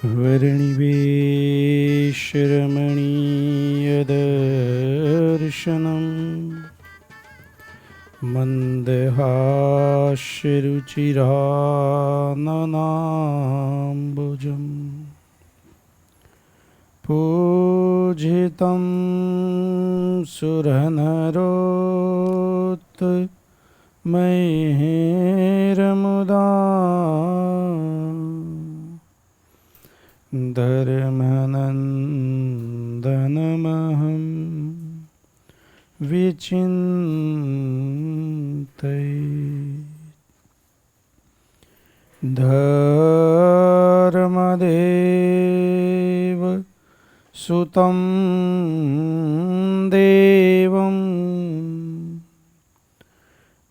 वर्णिवेशरमणीयदर्शनम् मन्दहास्यरुचिराननाम्बुजम् पूजितं सुरनरोत्तमैर्मुदा धर्मनन्दनमहं विचिन्तये। धर्मदेव सुतं देवं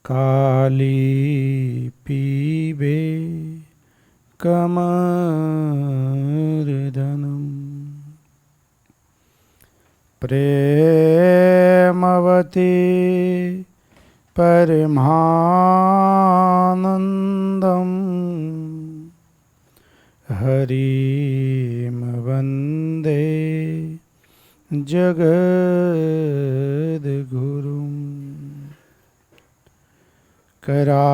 कालीपीबे कमर्दनम् प्रेमवती परमानन्दम् हरिं वन्दे जगद्गुरुम्। करारविन्देन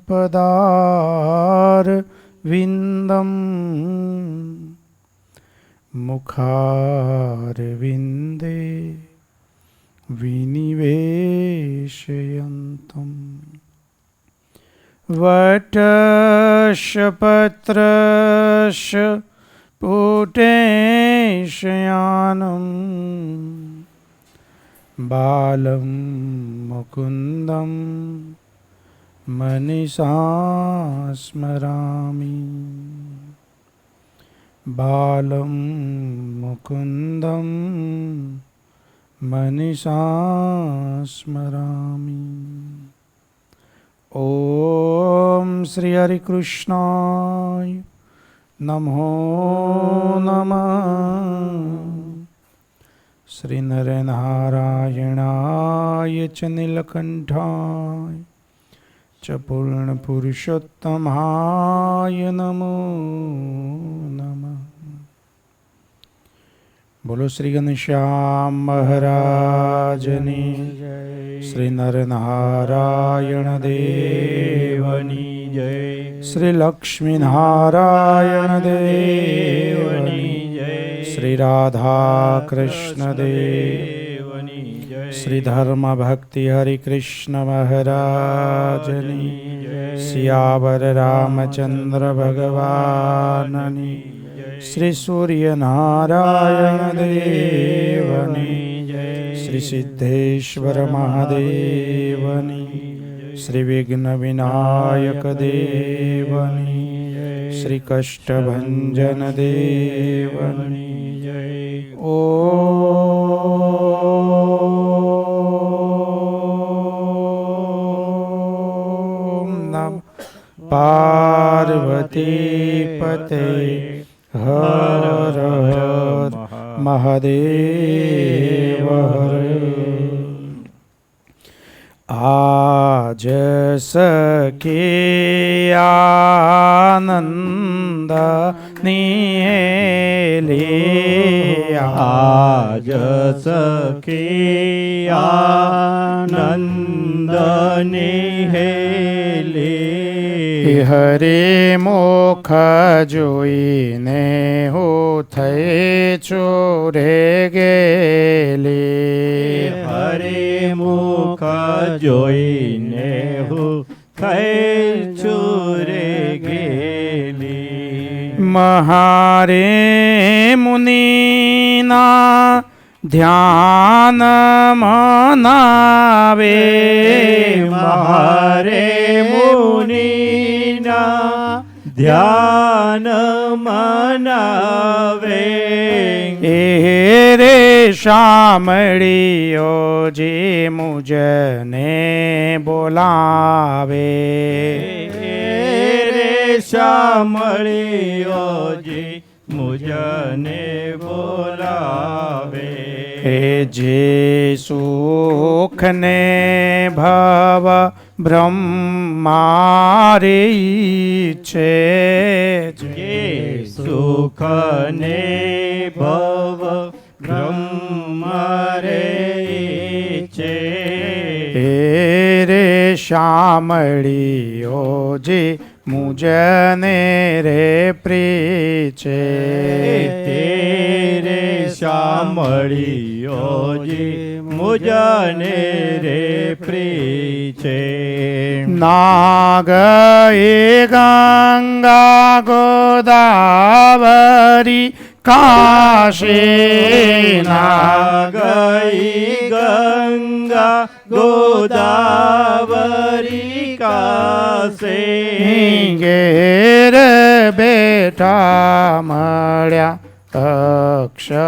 पदारविन्दम् मुखारविन्दे विनिवेशयन्तम्। वटशपत्रस्य पुटेशयानम् बालं मुकुन्दं मनसा स्मरामि। बालं मुकुन्दं मनसा स्मरामि। ॐ श्री हरिकृष्णाय नमो नमः। श्री नरनारायणाय च नीलकण्ठाय च पूर्णपुरुषोत्तमाय नमो नमः। बोलो श्री घनश्याम महाराजनी जय। श्री नरनारायण देवनी जय। श्री लक्ष्मी नारायण देवनी जय। श्री राधा कृष्ण देवनी जय। श्री धर्म भक्ति हरि कृष्ण महाराजनी जय। सियावर रामचंद्र भगवाननी। श्री सूर्य नारायण देवनी जय। श्री सिद्धेश्वर महादेवनी। श्री विघ्न विनायक देवनी जय। श्री कष्टभंजन देवनी जय। ओम नमः पार्वती पते हर हर महादेव हर। आज सके आनंद निहेले। आज सके आनंद निहेले। हरे मुख जोईने हो थे चोरे गेले। हरे मुख जोईने हो थे चोरे गेले। महारे मुनीना ध्यान मनावे। महारे मुनीना ध्यान मनावे। रे शामड़ियो जी मुझने बोलावे। रे शामड़ियो जी मुझने बोलावे। એ જે સુખ ને ભવ બ્રહ્મારે છે જે સુખ ને ભવ બ્રહ્મરે છે એ રે શામળીઓ જે મુજને રે પ્રિય છે તેરે શામળીઓ જે મુજને રે પ્રિય છે નાગ એ ગંગા ગોદાવરી કાશી ગઈ ગંગા ગોદાવરી કાશે ઘેર બેઠા મળ્યા અક્ષરવાસી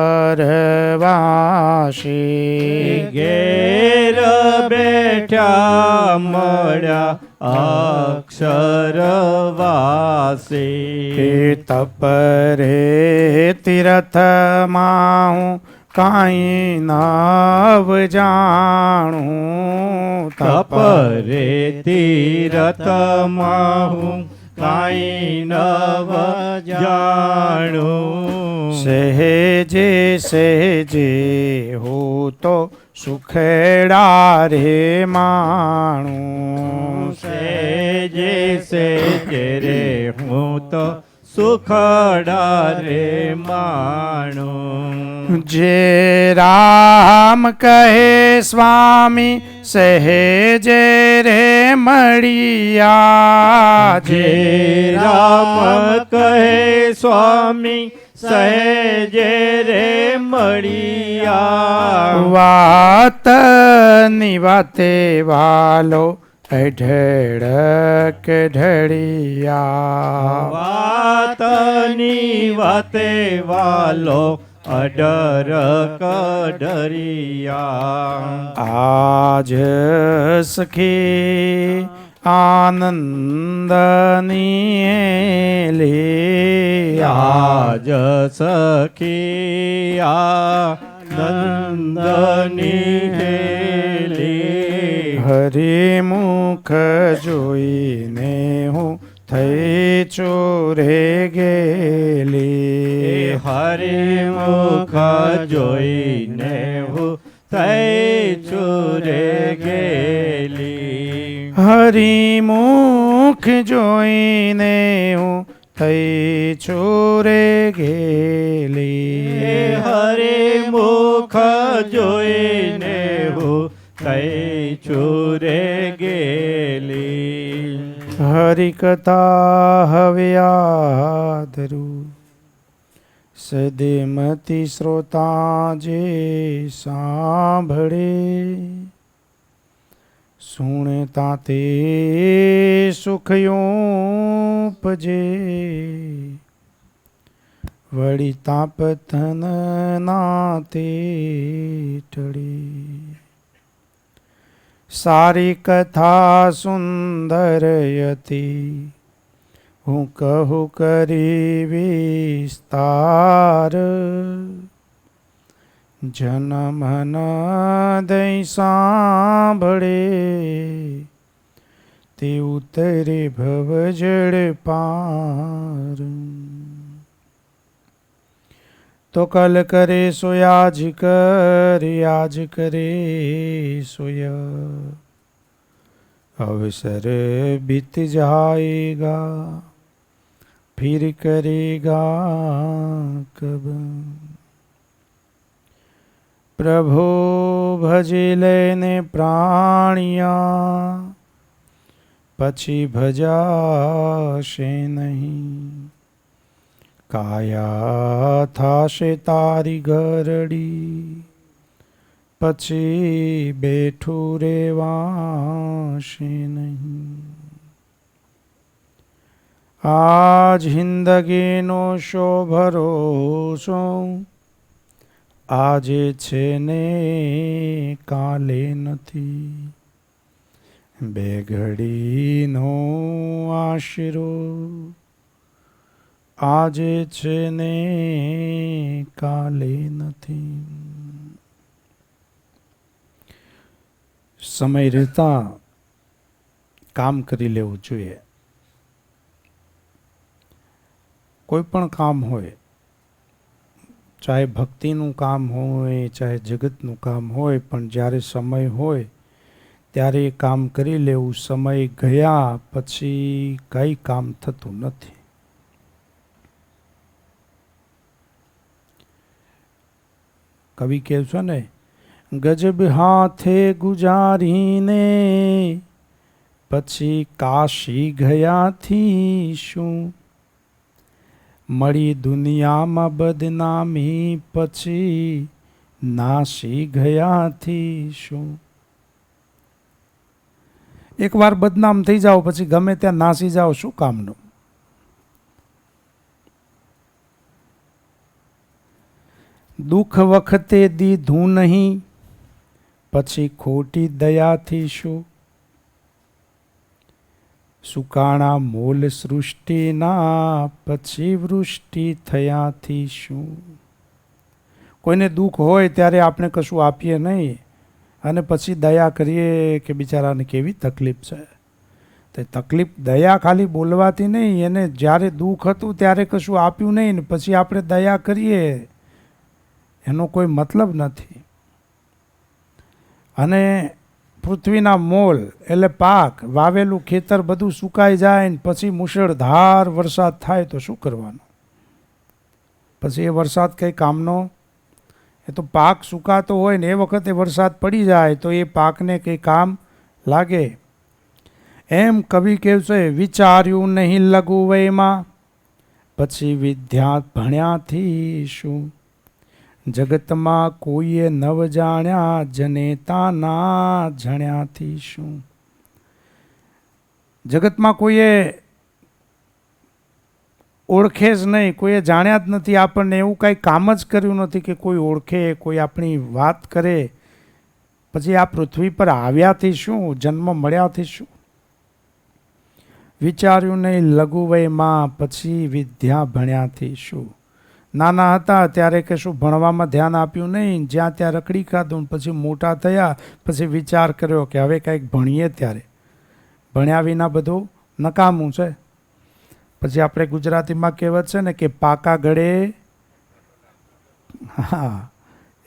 ઘેર બેઠા મળ્યા અક્ષરવાસી તપરે તીર્થમાં હું કાંઈ નવ જાણું તપરે તીરથમાં હું કાંઈ નવ જાણું સહેજે સહેજે હું તો સુખેડા રે માણું સેજે સેજે રે હું તો સુખડા રે માણું જે રામ કહે સ્વામી સહેજે રે મળિયા જે રામ કહે સ્વામી સહેજે રે મળિયા વાત ની વાતે વાલો અઢળક ઢળિયા વાતની વાતે વાલો અડર કડરિયા આજ સખી આનંદની લે આજ સખી આનંદની હેલી હરિમુખ જોઈને હું થઈ ચોરે ગેલી હરિમુખ જોઈને હું થઈ ચોરે ગેલી હરિમુખ જોઈને હું થઈ ચોરે ગેલી હરિમુખ જોઈને હું થઈ ચોરે ગેલી હરિકથા હવે આદરું સદેમતી શ્રોતા જે સાંભળે સુણતા તે સુખયું પજે વળી તાપતન નાતે ટળી સારી કથા સુંદર યતી હું કહું કરી વિસ્તાર જનમન દઈ સાંભળે તે ઉતરે ભવજળ પાર તો કલ કરે સોયાજ કર આજ કરે સોય अवसर बीत जाएगा फिर करेगा कब प्रभु भजे लेने प्राणिया પછી ભજાશે નહીં કાયા થાશે તારી ગરડી પછી બેઠું રેવાશે નહીં આજ જિંદગીનો શો ભરોસો આજે છે ને કાલે નથી બે ઘડીનો આશરો આજે છે ને કાલે નથી સમય રહેતા કામ કરી લેવું જોઈએ. કોઈ પણ કામ હોય, ચાહે ભક્તિનું કામ હોય, ચાહે જગતનું કામ હોય, પણ જ્યારે સમય હોય ત્યારે એ કામ કરી લેવું. સમય ગયા પછી કંઈ કામ થતું નથી. કવિ કહે છે ને, ગજબ હાથે ગુજારીને પછી કાશી ગયાથી શું, મળી દુનિયામાં બદનામી પછી નાસી ગયાથી શું. એકવાર બદનામ થઈ જાઓ પછી ગમે ત્યાં નાસી જાઓ, શું કામનું? દુઃખ વખતે દીધું નહીં પછી ખોટી દયાથી શું, સુકાણા મોલ સૃષ્ટિના પછી વૃષ્ટિ થયાથી શું. કોઈને દુઃખ હોય ત્યારે આપણે કશું આપીએ નહીં અને પછી દયા કરીએ કે બિચારાને કેવી તકલીફ છે. તે તકલીફ દયા ખાલી બોલવાથી નહીં, એને જ્યારે દુઃખ હતું ત્યારે કશું આપ્યું નહીં ને પછી આપણે દયા કરીએ એનો કોઈ મતલબ નથી. અને પૃથ્વીના મોલ એટલે પાક, વાવેલું ખેતર બધું સુકાઈ જાય ને પછી મુશળધાર વરસાદ થાય તો શું કરવાનું? પછી એ વરસાદ કંઈ કામનો? એ તો પાક સુકાતો હોય ને એ વખતે વરસાદ પડી જાય તો એ પાકને કંઈ કામ લાગે. એમ કવિ કહે છે, વિચાર્યું નહીં લઘુ વયમાં પછી વિદ્યા ભણ્યાથી શું, જગતમાં કોઈએ નવ જાણ્યા જનેતાના જણ્યાથી શું. જગતમાં કોઈએ ઓળખે જ નહીં, કોઈએ જાણ્યા જ નથી આપણને, એવું કાંઈ કામ જ કર્યું નથી કે કોઈ ઓળખે, કોઈ આપણી વાત કરે. પછી આ પૃથ્વી પર આવ્યાથી શું, જન્મ મળ્યાથી શું. વિચાર્યું નહીં લઘુ વયમાં પછી વિદ્યા ભણ્યાથી શું. નાના હતા ત્યારે કશું ભણવામાં ધ્યાન આપ્યું નહીં, જ્યાં ત્યાં રખડી ખાધું. પછી મોટા થયા પછી વિચાર કર્યો કે હવે કંઈક ભણીએ. ત્યારે ભણ્યા વિના બધું નકામું છે. પછી આપણે ગુજરાતીમાં કહેવત છે ને કે પાકા ગળે, હા,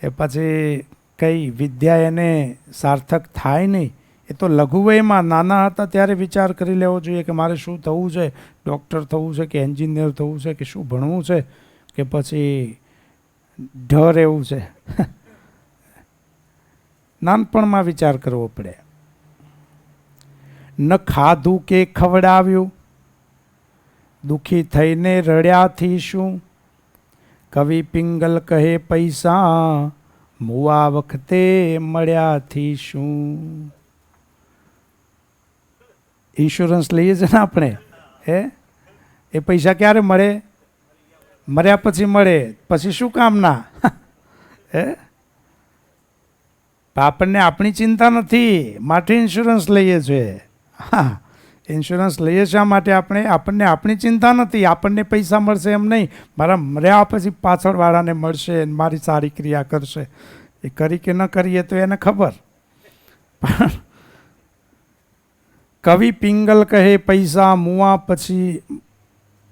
એ પછી કઈ વિદ્યા એને સાર્થક થાય નહીં. એ તો લઘુ વયમાં નાના હતા ત્યારે વિચાર કરી લેવો જોઈએ કે મારે શું થવું છે, ડૉક્ટર થવું છે કે એન્જિનિયર થવું છે કે શું ભણવું છે, કે પછી ઢ રહેવું છે. નાનપણમાં વિચાર કરવો પડે. ન ખાધું કે ખવડાવ્યું, દુઃખી થઈને રડ્યાથી શું. કવિ પિંગલ કહે પૈસા મુવા વખતે મળ્યાથી શું. ઇન્સ્યોરન્સ લઈએ છીએ ને આપણે, એ પૈસા ક્યારે મળે? મર્યા પછી મળે. પછી શું કામના? આપણને આપણી ચિંતા નથી માટે ઇન્સ્યોરન્સ લઈએ છીએ. હા, ઇન્સ્યોરન્સ લઈએ શા માટે? આપણને આપણી ચિંતા નથી. આપણને પૈસા મળશે એમ નહીં, મારા મર્યા પછી પાછળવાળાને મળશે, મારી સારી ક્રિયા કરશે. એ કરી કે ન કરીએ તો એને ખબર. પણ કવિ પિંગલ કહે પૈસા મુવા પછી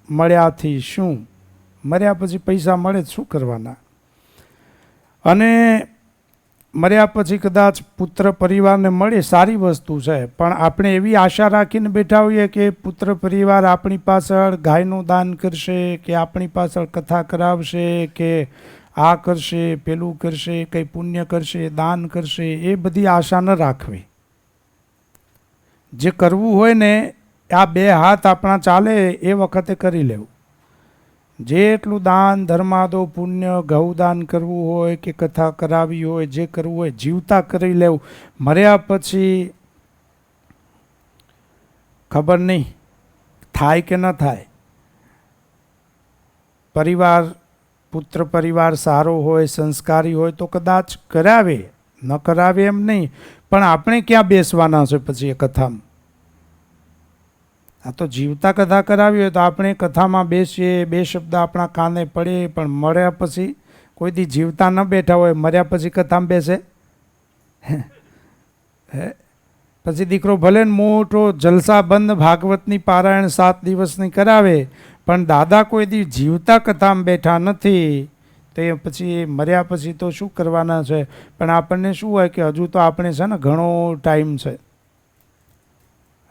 મળ્યાથી શું. મર્યા પછી પૈસા મળે શું કરવાના? અને મર્યા પછી કદાચ પુત્ર પરિવારને મળે, સારી વસ્તુ છે. પણ આપણે એવી આશા રાખીને બેઠા હોઈએ કે પુત્ર પરિવાર આપણી પાછળ ગાયનું દાન કરશે, કે આપણી પાછળ કથા કરાવશે, કે આ કરશે, પેલું કરશે, કંઈ પુણ્ય કરશે, દાન કરશે. એ બધી આશા ન રાખવી. જે કરવું હોય ને આ બે હાથ આપણા ચાલે એ વખતે કરી લેવું. જેટલું દાન ધર્માદો પુણ્ય ગૌદાન કરવું હોય કે કથા કરાવી હોય, જે કરવું હોય જીવતા કરી લેવું. મર્યા પછી ખબર નહીં થાય કે ન થાય. પરિવાર, પુત્ર પરિવાર સારો હોય, સંસ્કારી હોય તો કદાચ કરાવે, ન કરાવે એમ નહીં. પણ આપણે ક્યાં બેસવાના છે પછી એ કથામાં? આ તો જીવતા કથા કરાવી હોય તો આપણે કથામાં બેસીએ, બે શબ્દ આપણા કાને પડે. પણ મળ્યા પછી કોઈ દી જીવતા ન બેઠા હોય, મર્યા પછી કથામાં બેસે. પછી દીકરો ભલે ને મોટો જલસાબંધ ભાગવતની પારાયણ 7 દિવસની કરાવે, પણ દાદા કોઈ દી જીવતા કથામાં બેઠા નથી, તો એ પછી મર્યા પછી તો શું કરવાના છે? પણ આપણને શું હોય કે હજુ તો આપણે છે ને ઘણો ટાઈમ છે,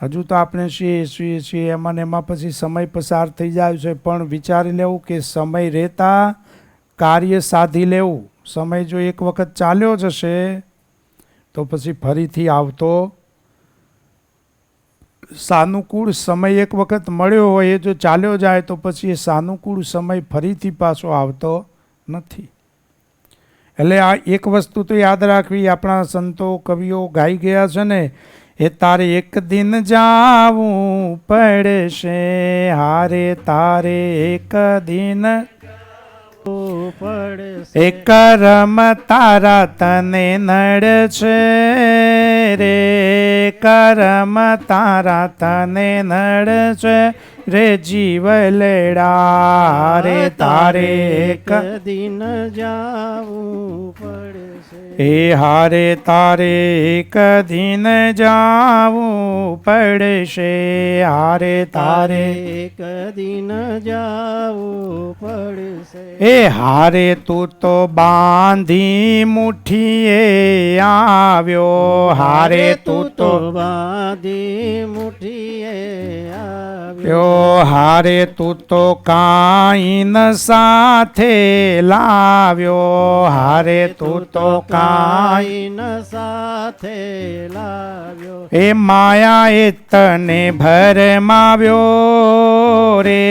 હજુ તો આપણે છીએ એમાં ને એમાં પછી સમય પસાર થઈ જાય છે. પણ વિચારી લેવું કે સમય રહેતા કાર્ય સાધી લેવું. સમય જો એક વખત ચાલ્યો જશે તો પછી ફરીથી આવતો, સાનુકૂળ સમય એક વખત મળ્યો હોય એ જો ચાલ્યો જાય તો પછી એ સાનુકૂળ સમય ફરીથી પાછો આવતો નથી. એટલે આ એક વસ્તુ તો યાદ રાખવી, આપણા સંતો કવિઓ ગાઈ ગયા છે ને, એ તારે એક દિન જાવું પડશે, હારે તારે એક દિન પડશે, એ કરમ તારા તને નડશે રે, કરમ તારા તને નડશે રે જીવ લેડા, રે તારે એક દિન જાવું પડશે, એ હારે તારે એક દિન જાવું પડશે, હારે તારે એક દિન જાવું પડશે, એ હારે તું તો બાંધી મુઠ્ઠીએ આવ્યો, હારે તું તો બાંધી મુઠ્ઠીએ આવ્યો, હારે તું તો કાંઈ ન સાથે લાવ્યો, હારે તું તો કાંઈ ન સાથે લાવ્યો, એ માયા એ તને ભરમાવ્યો રે,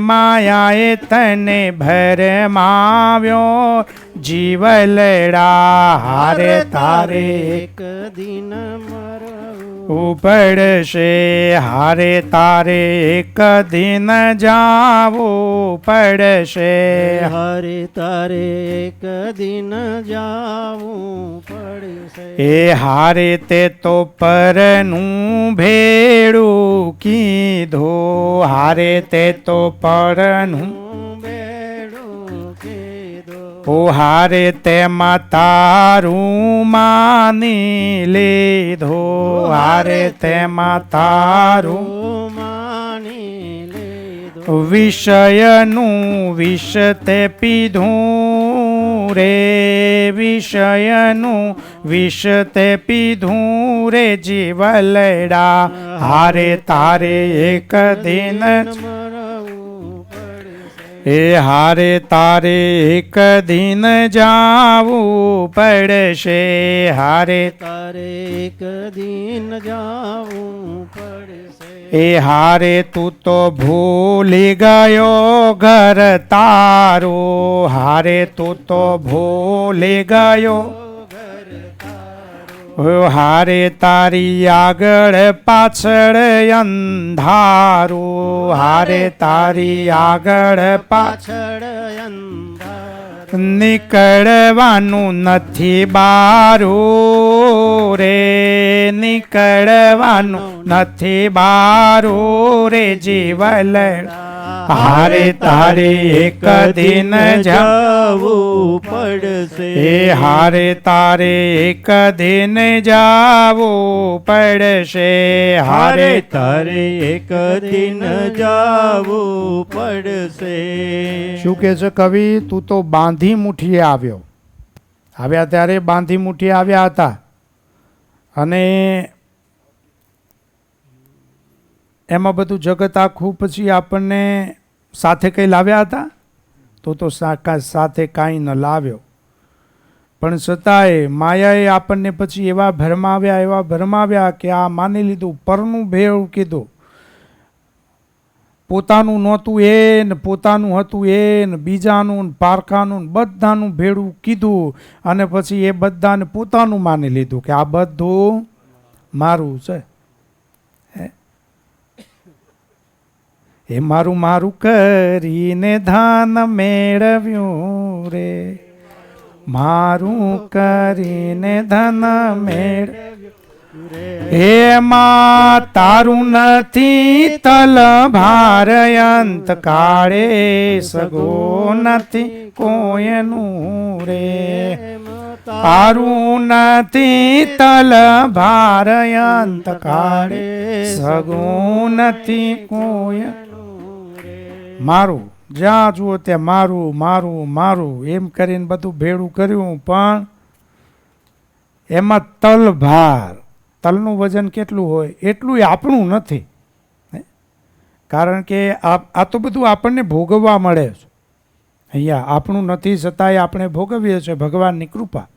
માયા એ તને ભરમાવ્યો જીવ લેડા, હારે તારે એક દિન મરવું પડશે, હારે તારે એક દિન જાવું પડશે, હારે તારે એક દિન જાવું પડશે, એ હારે તે તો પરનું ભેડું કીધું, હારે તે તો પરનું ઓ હારે તેમાં તારું માની લીધો, હારે તેમાં તારું માની લીધો, વિષયનું વિષ તે પીધું રે, વિષયનું વિષ તે પીધું રે જીવ લેડા, હારે તારે એક દિન એ હારે તારે એક દિન જાવું પડશે, હારે તારે એક દિન જાવું પડશે, એ હારે તું તો ભૂલી ગયો ઘર તારું, હારે તું તો ભૂલી ગયો, હારે તારી આગળ પાછળ અંધારું, હારે તારી આગળ પાછળ અંધાર, નીકળવાનું નથી બારું રે, નીકળવાનું નથી બારું રે જીવ લેડા, હારે તારે એક દિન જાવું પડશે, એ હારે તારે એક દિન જાવું પડશે, હારે તારે એક દિન જાવું પડશે. શું કે છે કવિ? તું તો બાંધી મુઠ્ઠીએ આવ્યો. આવ્યા ત્યારે બાંધી મુઠ્ઠીએ આવ્યા હતા, અને એમાં બધું જગત આખું પછી આપણને સાથે કંઈ લાવ્યા હતા? તો સાથે કાંઈ ન લાવ્યો, પણ છતાંય માયાએ આપણને પછી એવા ભરમાવ્યા કે આ માની લીધું, પરનું ભેળ કીધું, પોતાનું નહોતું એ ને પોતાનું હતું એ ને બીજાનું ને પારકાનું ને બધાનું ભેળું કીધું, અને પછી એ બધાને પોતાનું માની લીધું કે આ બધું મારું છે. એ મારું મારું કરીને ધન મેળવ્યું રે, મારું કરીને ધન મેળવ્યું, એમાં તારું નથી તલ ભાર, અંત કાળે સગો નથી કોઈનું રે, તારું નથી તલ ભારયંત કાળે સગું નથી કોઈ મારું જ્યાં જુઓ ત્યાં મારું મારું મારું એમ કરીને બધું ભેળું કર્યું પણ એમાં તલ ભાર તલનું વજન કેટલું હોય એટલું આપણું નથી કારણ કે આ તો બધું આપણને ભોગવવા મળે છે અહીંયા આપણું નથી છતાંય આપણે ભોગવીએ છીએ ભગવાનની કૃપા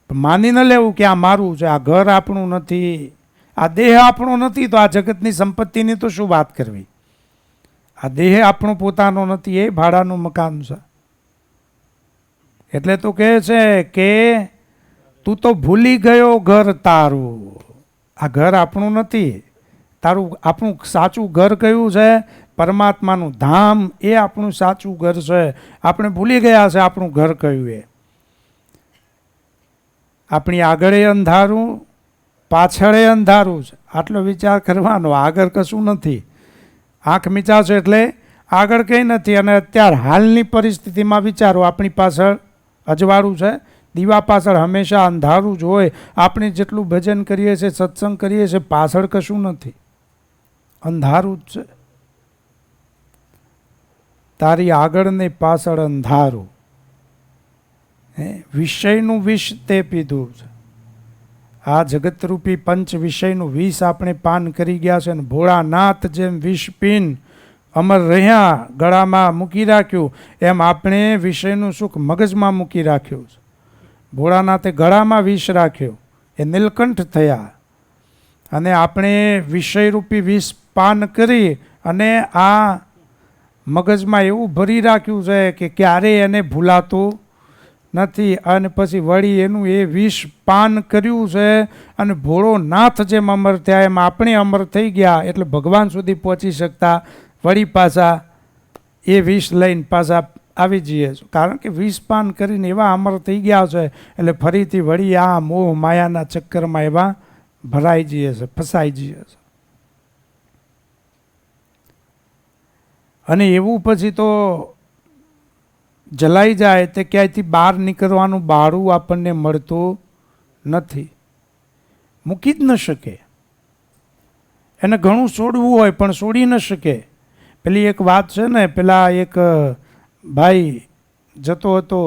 માની ન લેવું કે આ મારું છે આ ઘર આપણું નથી આ દેહ આપણો નથી તો આ જગતની સંપત્તિની તો શું વાત કરવી આ દેહ આપણો પોતાનો નથી એ ભાડાનું મકાન છે એટલે તો કહે છે કે તું તો ભૂલી ગયો ઘર તારું આ ઘર આપણું નથી તારું આપણું સાચું ઘર કયું છે પરમાત્માનું ધામ એ આપણું સાચું ઘર છે આપણે ભૂલી ગયા છે આપણું ઘર કયું એ આપણી આગળ અંધારું પાછળ અંધારું છે આટલો વિચાર કરવાનો આગળ કશું નથી આંખ મીચાશે એટલે આગળ કંઈ નથી અને અત્યારે હાલની પરિસ્થિતિમાં વિચારો આપણી પાછળ અજવાળું છે દીવા પાછળ હંમેશા અંધારું જ હોય આપણે જેટલું ભજન કરીએ છીએ સત્સંગ કરીએ છીએ પાછળ કશું નથી અંધારું જ છે તારી આગળ ને પાછળ અંધારું વિષયનું વિષ તે પીધું છે આ જગતરૂપી પંચ વિષયનું વિષ આપણે પાન કરી ગયા છે ને ભોળાનાથ જેમ વિષ પીન અમર રહ્યા ગળામાં મૂકી રાખ્યું એમ આપણે વિષયનું સુખ મગજમાં મૂકી રાખ્યું છે ભોળાનાથે ગળામાં વિષ રાખ્યું એ નીલકંઠ થયા અને આપણે વિષયરૂપી વિષ પાન કરી અને આ મગજમાં એવું ભરી રાખ્યું છે કે ક્યારેય એને ભૂલાતું નથી અને પછી વળી એનું એ વિષ પાન કર્યું છે અને ભોળો નાથ જેમ અમર થયા એમ આપણે અમર થઈ ગયા એટલે ભગવાન સુધી પહોંચી શકતા વળી પાછા એ વિષ લઈને પાછા આવી જઈએ છીએ કારણ કે વિષ પાન કરીને એવા અમર થઈ ગયા છે એટલે ફરીથી વળી આ મોહ માયાના ચક્કરમાં એવા ભરાઈ જઈએ છે ફસાઈ જઈએ છે અને એવું પછી તો જલાઈ જાય તે ક્યાંયથી બહાર નીકળવાનું બાળું આપણને મળતું નથી મૂકી જ ન શકે એને ઘણું છોડવું હોય પણ છોડી ન શકે પેલી એક વાત છે ને પેલા એક ભાઈ જતો હતો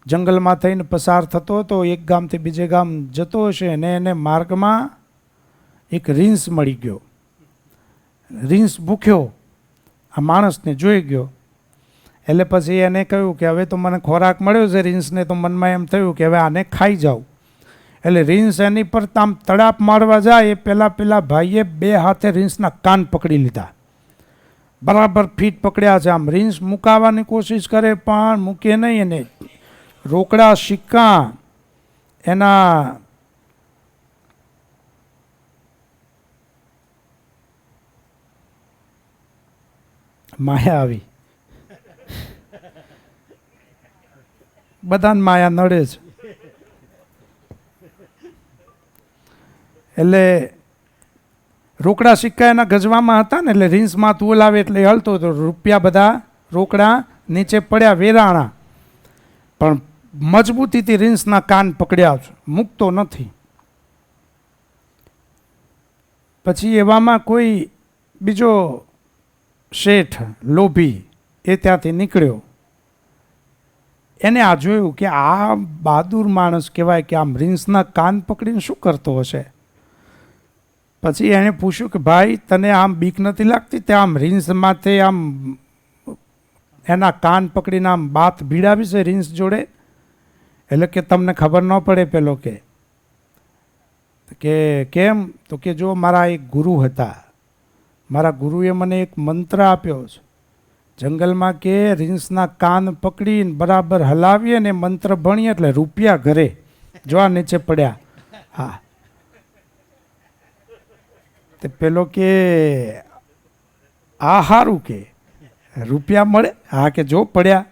જંગલમાં થઈને પસાર થતો હતો એક ગામથી બીજે ગામ જતો હશે અને એને માર્ગમાં એક રીંછ મળી ગયો રીંછ ભૂખ્યો આ માણસને જોઈ ગયો એટલે પછી એને કહ્યું કે હવે તો મને ખોરાક મળ્યો છે રીંછને તો મનમાં એમ થયું કે હવે આને ખાઈ જાઉં એટલે રીંછ એની પર આમ તડાપ મારવા જાય એ પેલા ભાઈએ બે હાથે રીંછના કાન પકડી લીધા બરાબર ફીટ પકડ્યા છે આમ રીંછ મુકાવવાની કોશિશ કરે પણ મૂકે નહીં એને રોકડા સિક્કા એના માયા આવી બધાને માયા નડે છે એટલે રોકડા સિક્કા એના ગજવામાં હતા ને એટલે રીંછમાં તું લાવે એટલે હલતો હતો રૂપિયા બધા રોકડા નીચે પડ્યા વેરાણા પણ મજબૂતીથી રીંછના કાન પકડ્યા છે મૂકતો નથી પછી એવામાં કોઈ બીજો શેઠ લોભી એ ત્યાંથી નીકળ્યો એને આ જોયું કે આ બહાદુર માણસ કહેવાય કે આમ રીંછના કાન પકડીને શું કરતો હશે પછી એણે પૂછ્યું કે ભાઈ તને આમ બીક નથી લાગતી તે આમ રીંછ માથે આમ એના કાન પકડીને આમ બાત ભીડાવી છે રીંછ જોડે એટલે કે તમને ખબર ન પડે પેલો કે કેમ તો કે જો મારા એક ગુરુ હતા મારા ગુરુએ મને એક મંત્ર આપ્યો છે જંગલમાં કે રીંછના કાન પકડીને બરાબર હલાવીએ ને મંત્ર ભણીએ એટલે રૂપિયા ઘરે જો આ નીચે પડ્યા હા તે પેલો કે આ સારું કે રૂપિયા મળે હા કે જો પડ્યા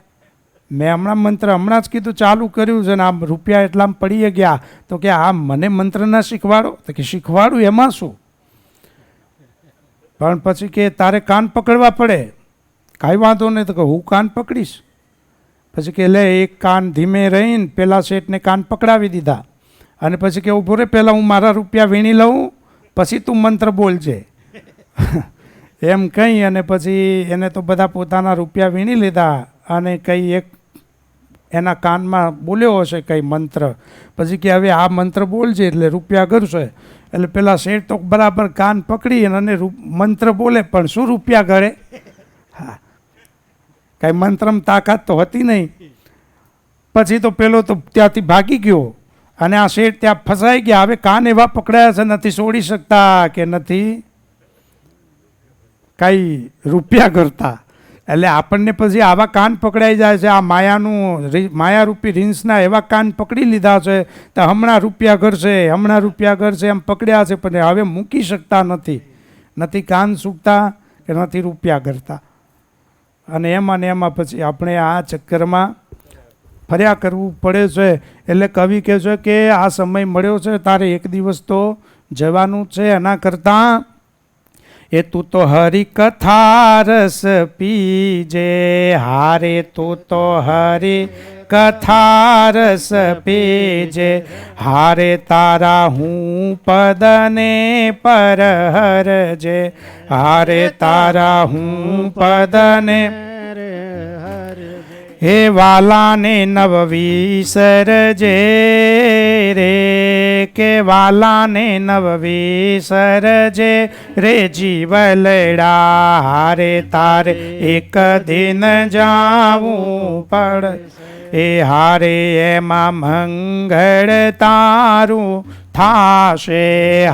મેં હમણાં મંત્ર હમણાં જ કીધું ચાલુ કર્યું છે ને આમ રૂપિયા એટલામાં પડી ગયા તો કે આ મને મંત્ર ના શીખવાડો તો કે શીખવાડું એમાં શું પણ પછી કે તારે કાન પકડવા પડે કાંઈ વાંધો નહીં તો કે હું કાન પકડીશ પછી કે લે એક કાન ધીમે રહીને પેલા શેઠને કાન પકડાવી દીધા અને પછી કે ઊભો રે, પહેલાં હું મારા રૂપિયા વીણી લઉં પછી તું મંત્ર બોલજે એમ કહી અને પછી એને તો બધા પોતાના રૂપિયા વીણી લીધા અને કંઈ એક એના કાનમાં બોલ્યો હશે કંઈ મંત્ર, પછી કે હવે આ મંત્ર બોલજે એટલે રૂપિયા ગળશે. એટલે પેલા શેઠ તો બરાબર કાન પકડી અને મંત્ર બોલે પણ શું રૂપિયા ગળે? હા, કાંઈ મંત્રમાં તાકાત તો હતી નહીં. પછી તો પેલો તો ત્યાંથી ભાગી ગયો અને આ શેઠ ત્યાં ફસાઈ ગયા. હવે કાન એવા પકડાયા છે, નથી છોડી શકતા કે નથી કાંઈ રૂપિયા કરતા. એટલે આપણને પછી આવા કાન પકડાઈ જાય છે, આ માયારૂપી રીંછના એવા કાન પકડી લીધા છે તો હમણાં રૂપિયા ઘરશે, હમણાં રૂપિયા ઘરશે એમ પકડ્યા છે, પણ હવે મૂકી શકતા નથી, નથી કાન સૂકતા કે નથી રૂપિયા કરતા. અને એમાં ને એમાં પછી આપણે આ ચક્કરમાં ફર્યા કરવું પડે છે. એટલે કવિ કહે છે કે આ સમય મળ્યો છે તારે એક દિવસ તો જવાનું છે, એના કરતાં એ તું તો હરિ કથા રસ પીજે, હારે તું તો હરિ કથા રસ પીજે, હારે તારા હું પદને પર હરજે, હારે તારા હું પદને હે વાલાને નવ વિસરજે રે, કે વાલાને નવ વિસરજે રે જીવલડા, હારે તારે એક દિન જાવું પડ, એ હારે એમાં મંગળ તારું થાશે,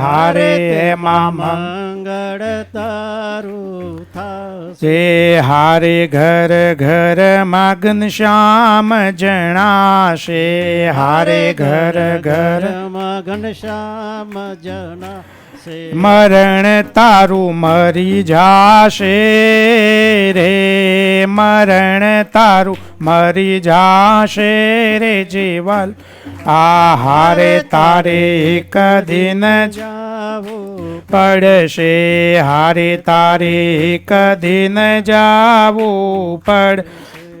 હારે એમાં મંગળ તારું થાશે, હારે ઘર ઘરમાં ઘનશ્યામ જણાશે, હારે ઘર ઘરમાં ઘનશ્યામ જણાશે, મરણ તારું મરી જાશે રે, મરણ તારું મરી જાશે રે જીવલ, આ હારે તારે એક દિન જાવું પડશે, હારે તારે એક દિન જાવું પડ,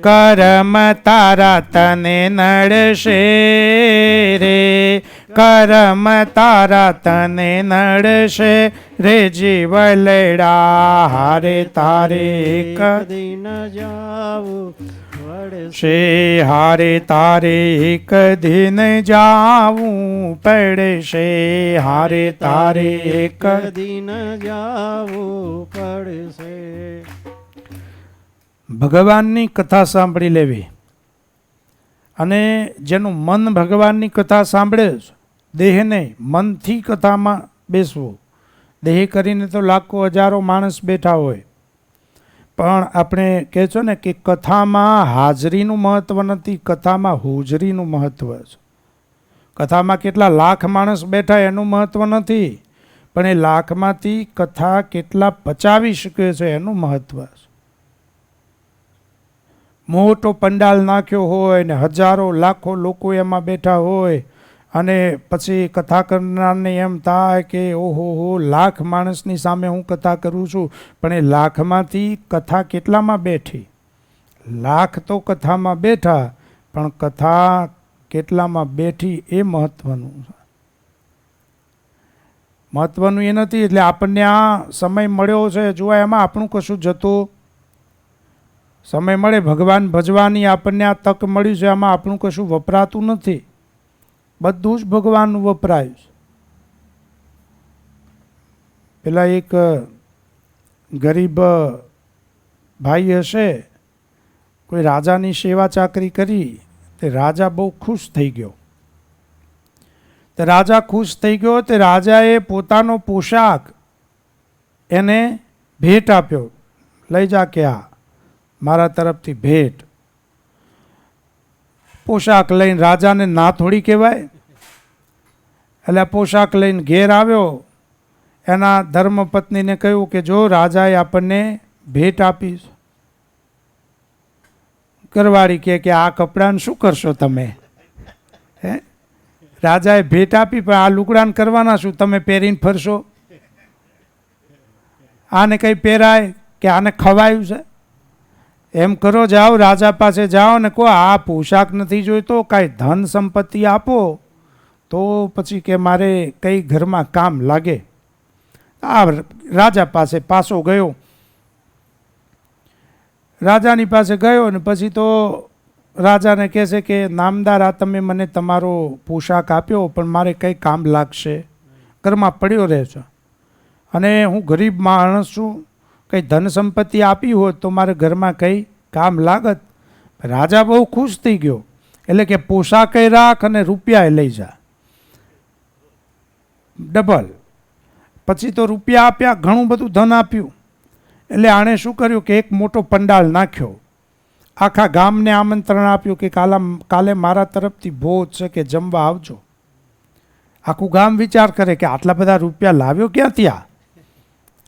કરમ તારા તને નડશે રે, કરમ તારા તને નડશે રે જીવલડા, હારે તારે એક દિન જાવું પડશે, હારે તારે એક દિન જાવું પડશે, હારે તારે એક દિન જાવું પડશે. ભગવાનની કથા સાંભળી લેવી અને જેનું મન ભગવાનની કથા સાંભળે છે, દેહને મનથી કથામાં બેસવું. દેહ કરીને તો લાખો હજારો માણસ બેઠા હોય, પણ આપણે કહે છો ને કે કથામાં હાજરીનું મહત્ત્વ નથી, કથામાં હોજરીનું મહત્ત્વ છે. કથામાં કેટલા લાખ માણસ બેઠા એનું મહત્ત્વ નથી, પણ એ લાખમાંથી કથા કેટલા પચાવી શકે છે એનું મહત્ત્વ છે. મોટો પંડાલ નાખ્યો હોય ને હજારો લાખો લોકો એમાં બેઠા હોય અને પછી કથા કરનારને એમ થાય કે ઓહો હો, લાખ માણસની સામે હું કથા કરું છું, પણ એ લાખમાંથી કથા કેટલામાં બેઠી? લાખ તો કથામાં બેઠા, પણ કથા કેટલામાં બેઠી એ મહત્વનું છે. મહત્વનું એ નથી. એટલે આપણને આ સમય મળ્યો છે, જોવા એમાં આપણું કશું જતું સમય મળે ભગવાન ભજવાની આપણને આ તક મળી છે, આમાં આપણું કશું વપરાતું નથી, બધું જ ભગવાનનું વપરાય છે. પેલા એક ગરીબ ભાઈ હશે, કોઈ રાજાની સેવા ચાકરી કરી, તે રાજા બહુ ખુશ થઈ ગયો. તે રાજા ખુશ થઈ ગયો તે રાજાએ પોતાનો પોશાક એને ભેટ આપ્યો, લઈ જા કે આ મારા તરફથી ભેટ. પોશાક લઈને રાજાને ના થોડી કહેવાય, એટલે આ પોશાક લઈને ઘેર આવ્યો. એના ધર્મપત્નીને કહ્યું કે જો રાજાએ આપણને ભેટ આપી. ઘરવાળી કહે કે આ કપડાને શું કરશો તમે? હે, રાજાએ ભેટ આપી પણ આ લુગડાને કરવાના શું? તમે પહેરીને ફરશો? આને કંઈ પહેરાય કે આને ખવાયું છે? એમ કરો, જાઓ રાજા પાસે જાઓ ને કહો આ પોશાક નથી જોઈતો, કાંઈ ધન સંપત્તિ આપો તો પછી કે મારે કઈ ઘરમાં કામ લાગે. આ રાજા પાસે પાછો ગયો. રાજાની પાસે ગયો ને પછી તો રાજાને કહે છે કે નામદાર, આ તમે મને તમારો પોશાક આપ્યો પણ મારે કંઈ કામ લાગશે, ઘરમાં પડ્યો રહેશે અને હું ગરીબ માણસ છું, કંઈ ધન સંપત્તિ આપી હોત તો મારે ઘરમાં કંઈ કામ લાગત. રાજા બહુ ખુશ થઈ ગયો, એટલે કે પોશાકે રાખ અને રૂપિયા લઈ જા ડબલ. પછી તો રૂપિયા આપ્યા, ઘણું બધું ધન આપ્યું. એટલે આણે શું કર્યું કે એક મોટો પંડાલ નાખ્યો, આખા ગામને આમંત્રણ આપ્યું કે કાલે મારા તરફથી ભોજ છે કે જમવા આવજો. આખું ગામ વિચાર કરે કે આટલા બધા રૂપિયા લાવ્યો ક્યાંથી આ,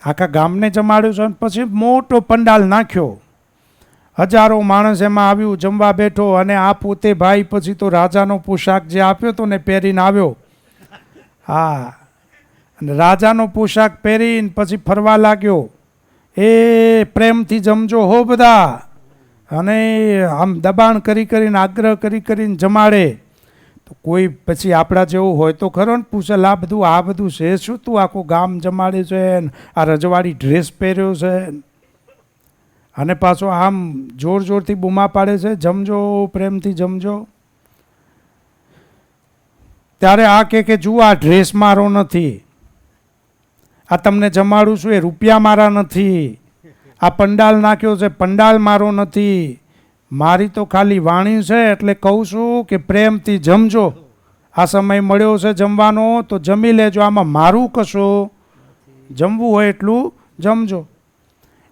આખા ગામને જમાડ્યું છે. પછી મોટો પંડાલ નાખ્યો, હજારો માણસ એમાં આવ્યું, જમવા બેઠો. અને આ પોતે ભાઈ પછી તો રાજાનો પોશાક જે આપ્યો હતો ને પહેરીને આવ્યો. હા, અને રાજાનો પોશાક પહેરીને પછી ફરવા લાગ્યો. એ પ્રેમથી જમજો હો બધા, અને આમ દબાણ કરી કરીને આગ્રહ કરી કરીને જમાડે. તો કોઈ પછી આપણા જેવું હોય તો ખરો ને, પૂછે આ બધું છે શું, તું આખું ગામ જમાડે છે, આ રજવાડી ડ્રેસ પહેર્યો છે, અને પાછો આમ જોર જોરથી બૂમા પાડે છે, જમજો પ્રેમથી જમજો. ત્યારે આ કે જુઓ આ ડ્રેસ મારો નથી, આ તમને જમાડું છું એ રૂપિયા મારા નથી, આ પંડાલ નાખ્યો છે પંડાલ મારો નથી, મારી તો ખાલી વાણી છે. એટલે કહું છું કે પ્રેમથી જમજો, આ સમય મળ્યો છે જમવાનો તો જમી લેજો, આમાં મારું કશું, જમવું હોય એટલું જમજો.